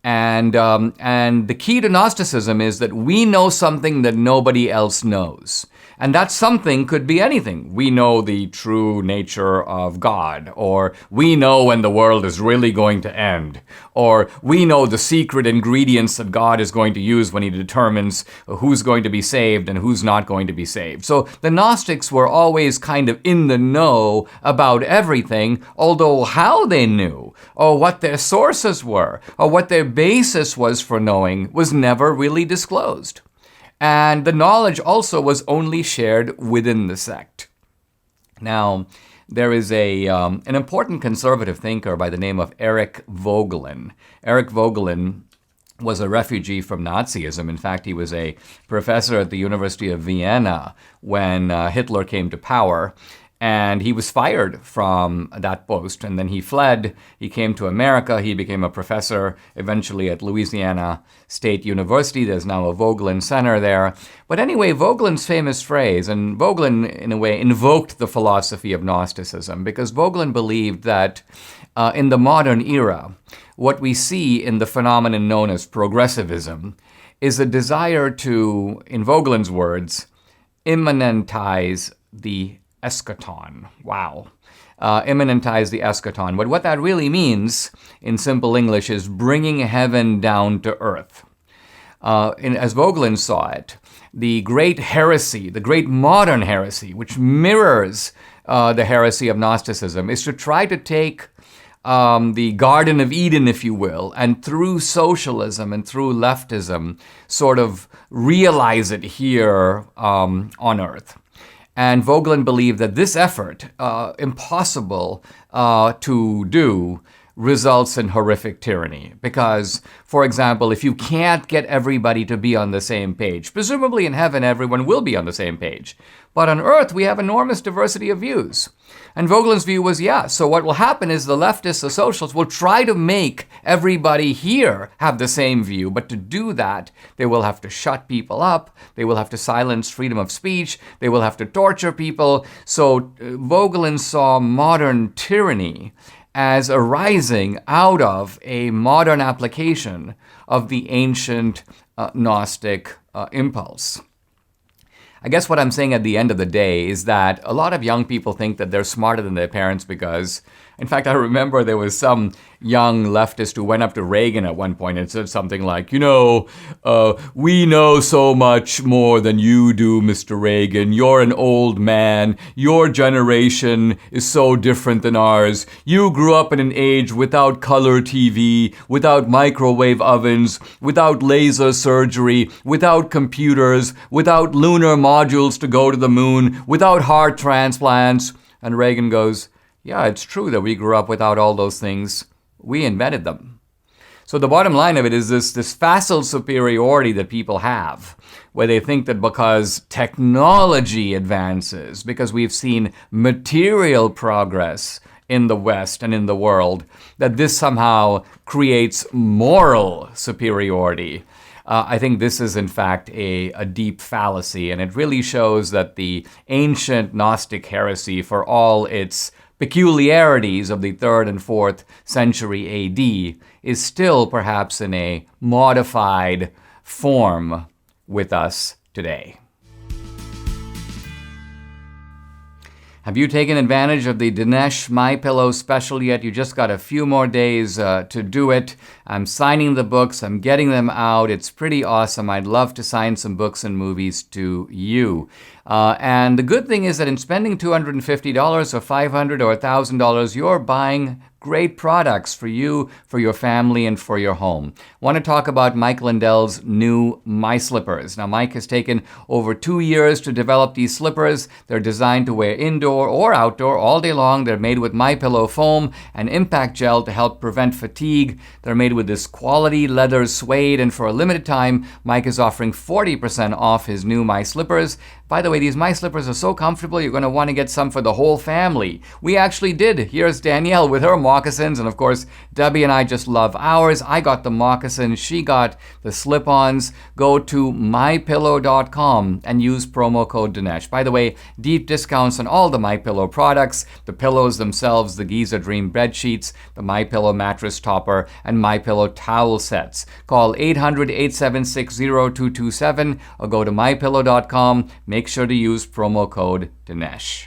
And the key to Gnosticism is that we know something that nobody else knows. And that something could be anything. We know the true nature of God, or we know when the world is really going to end, or we know the secret ingredients that God is going to use when he determines who's going to be saved and who's not going to be saved. So the Gnostics were always kind of in the know about everything, although how they knew, or what their sources were, or what their basis was for knowing was never really disclosed. And the knowledge also was only shared within the sect. Now, there is an important conservative thinker by the name of Eric Voegelin. Eric Voegelin was a refugee from Nazism. In fact, he was a professor at the University of Vienna when Hitler came to power. And he was fired from that post, and then he fled. He came to America. He became a professor eventually at Louisiana State University. There's now a Voegelin Center there. But anyway, Voegelin's famous phrase, and Voegelin, in a way, invoked the philosophy of Gnosticism, because Voegelin believed that in the modern era, what we see in the phenomenon known as progressivism is a desire to, in Voegelin's words, immanentize the eschaton. Wow. Immanentize the eschaton. But what that really means, in simple English, is bringing heaven down to earth. As Voegelin saw it, the great heresy, the great modern heresy, which mirrors the heresy of Gnosticism, is to try to take the Garden of Eden, if you will, and through socialism and through leftism, sort of realize it here on earth. And Voegelin believed that this effort, impossible to do, results in horrific tyranny. Because, for example, if you can't get everybody to be on the same page, presumably in heaven everyone will be on the same page. But on earth we have enormous diversity of views. And Voegelin's view was, so what will happen is the leftists, the socialists, will try to make everybody here have the same view. But to do that, they will have to shut people up. They will have to silence freedom of speech. They will have to torture people. So Voegelin saw modern tyranny as arising out of a modern application of the ancient Gnostic impulse. I guess what I'm saying at the end of the day is that a lot of young people think that they're smarter than their parents because, in fact, I remember there was some young leftist who went up to Reagan at one point and said something like, we know so much more than you do, Mr. Reagan. You're an old man. Your generation is so different than ours. You grew up in an age without color TV, without microwave ovens, without laser surgery, without computers, without lunar modules to go to the moon, without heart transplants. And Reagan goes, yeah, it's true that we grew up without all those things. We invented them. So the bottom line of it is this facile superiority that people have, where they think that because technology advances, because we've seen material progress in the West and in the world, that this somehow creates moral superiority. I think this is, in fact, a deep fallacy, and it really shows that the ancient Gnostic heresy, for all its peculiarities of the 3rd and 4th century AD, is still perhaps in a modified form with us today. Have you taken advantage of the Dinesh MyPillow special yet? You just got a few more days to do it. I'm signing the books. I'm getting them out. It's pretty awesome. I'd love to sign some books and movies to you. And the good thing is that in spending $250 or $500 or $1,000, you're buying great products for you, for your family, and for your home. I want to talk about Mike Lindell's new My Slippers. Now, Mike has taken over 2 years to develop these slippers. They're designed to wear indoor or outdoor all day long. They're made with MyPillow foam and impact gel to help prevent fatigue. They're made with this quality leather suede, and for a limited time, Mike is offering 40% off his new My Slippers. By the way, these My Slippers are so comfortable, you're going to want to get some for the whole family. We actually did. Here's Danielle with her moccasins, and of course, Debbie and I just love ours. I got the moccasins. She got the slip-ons. Go to mypillow.com and use promo code Dinesh. By the way, deep discounts on all the MyPillow products, the pillows themselves, the Giza Dream bed sheets, the MyPillow mattress topper, and MyPillow towel sets. Call 800-876-0227 or go to mypillow.com. Make sure to use promo code Dinesh.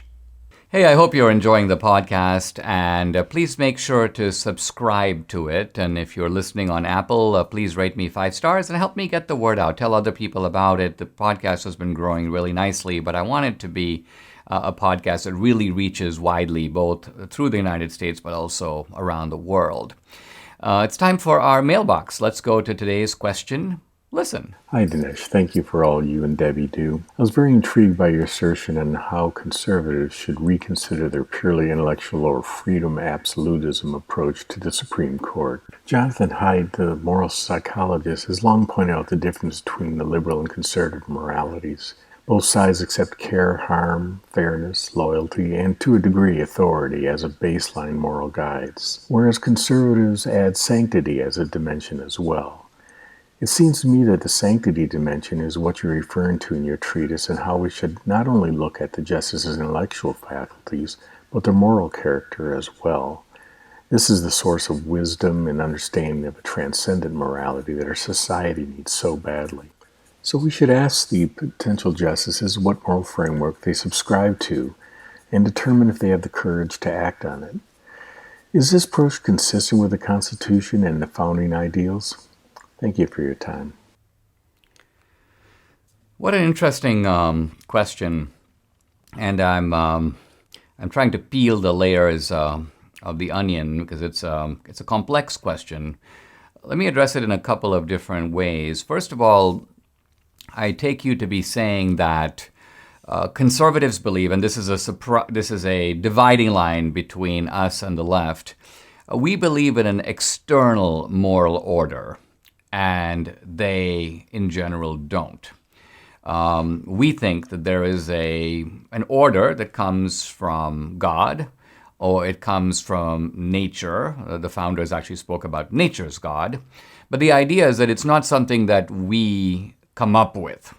Hey, I hope you're enjoying the podcast, and please make sure to subscribe to it. And if you're listening on Apple, please rate me 5 stars and help me get the word out. Tell other people about it. The podcast has been growing really nicely, but I want it to be a podcast that really reaches widely, both through the United States, but also around the world. It's time for our mailbox. Let's go to today's question. Listen. Hi, Dinesh. Thank you for all you and Debbie do. I was very intrigued by your assertion on how conservatives should reconsider their purely intellectual or freedom absolutism approach to the Supreme Court. Jonathan Haidt, the moral psychologist, has long pointed out the difference between the liberal and conservative moralities. Both sides accept care, harm, fairness, loyalty, and to a degree authority as a baseline moral guides, whereas conservatives add sanctity as a dimension as well. It seems to me that the sanctity dimension is what you're referring to in your treatise and how we should not only look at the justices' intellectual faculties, but their moral character as well. This is the source of wisdom and understanding of a transcendent morality that our society needs so badly. So we should ask the potential justices what moral framework they subscribe to and determine if they have the courage to act on it. Is this approach consistent with the Constitution and the founding ideals? Thank you for your time. What an interesting question, and I'm trying to peel the layers of the onion because it's a complex question. Let me address it in a couple of different ways. First of all, I take you to be saying that conservatives believe, and this is a dividing line between us and the left. We believe in an external moral order, and they, in general, don't. We think that there is an order that comes from God, or it comes from nature. The founders actually spoke about nature's God. But the idea is that it's not something that we come up with.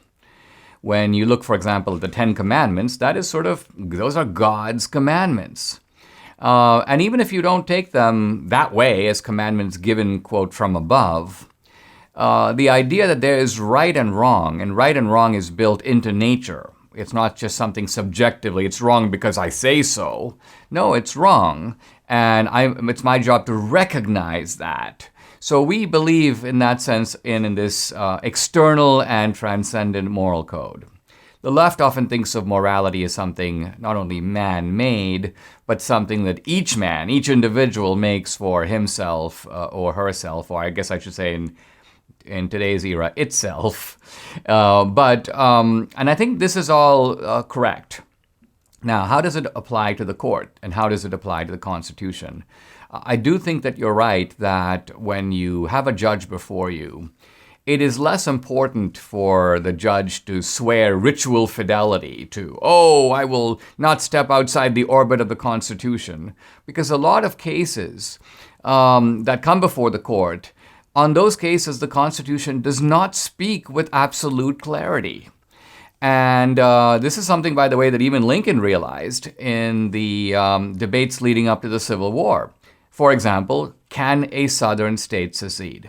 When you look, for example, at the Ten Commandments, those are God's commandments. And even if you don't take them that way as commandments given, quote, from above, the idea that there is right and wrong is built into nature. It's not just something subjectively, it's wrong because I say so. No, it's wrong, and it's my job to recognize that. So we believe in that sense in this external and transcendent moral code. The left often thinks of morality as something not only man-made, but something that each individual makes for himself or herself, or I guess I should say in today's era, itself. And I think this is all correct. Now, how does it apply to the court, and how does it apply to the Constitution? I do think that you're right that when you have a judge before you, it is less important for the judge to swear ritual fidelity to, I will not step outside the orbit of the Constitution, because a lot of cases that come before the court, on those cases, the Constitution does not speak with absolute clarity. And this is something, by the way, that even Lincoln realized in the debates leading up to the Civil War. For example, can a southern state secede?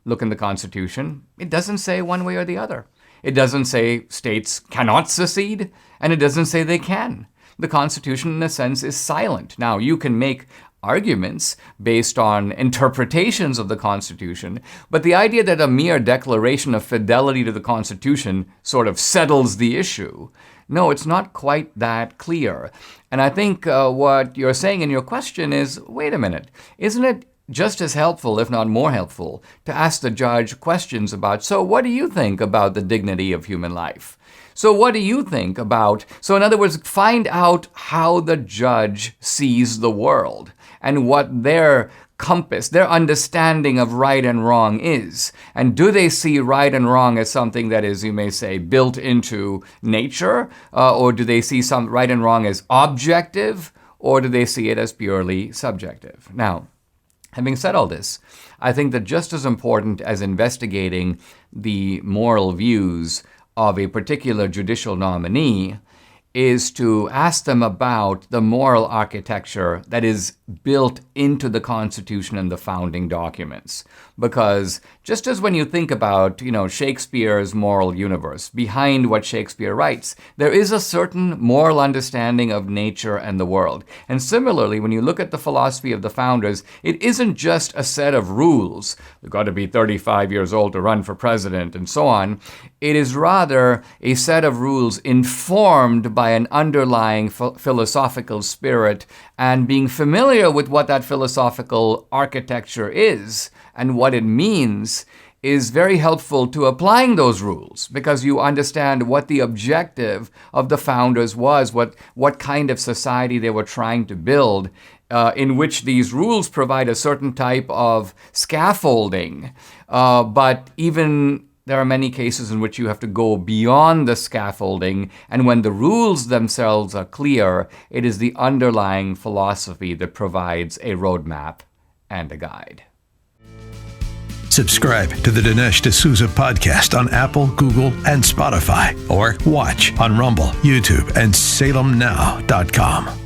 Look in the Constitution. It doesn't say one way or the other. It doesn't say states cannot secede, and it doesn't say they can. The Constitution, in a sense, is silent. Now, you can make arguments based on interpretations of the Constitution, but the idea that a mere declaration of fidelity to the Constitution sort of settles the issue, no, it's not quite that clear. And I think what you're saying in your question is, wait a minute, isn't it just as helpful, if not more helpful, to ask the judge questions about, so what do you think about the dignity of human life? So what do you think about, so in other words, find out how the judge sees the world and what their compass, their understanding of right and wrong is. And do they see right and wrong as something that is, you may say, built into nature? Or do they see some right and wrong as objective? Or do they see it as purely subjective? Now, having said all this, I think that just as important as investigating the moral views of a particular judicial nominee is to ask them about the moral architecture that is built into the Constitution and the founding documents. Because just as when you think about, Shakespeare's moral universe, behind what Shakespeare writes, there is a certain moral understanding of nature and the world. And similarly, when you look at the philosophy of the founders, it isn't just a set of rules. You've got to be 35 years old to run for president and so on. It is rather a set of rules informed by an underlying philosophical spirit and being familiar with what that philosophical architecture is and what it means is very helpful to applying those rules, because you understand what the objective of the founders was, what kind of society they were trying to build, in which these rules provide a certain type of scaffolding. But even there are many cases in which you have to go beyond the scaffolding, and when the rules themselves are clear, it is the underlying philosophy that provides a roadmap and a guide. Subscribe to the Dinesh D'Souza podcast on Apple, Google, and Spotify, or watch on Rumble, YouTube, and SalemNow.com.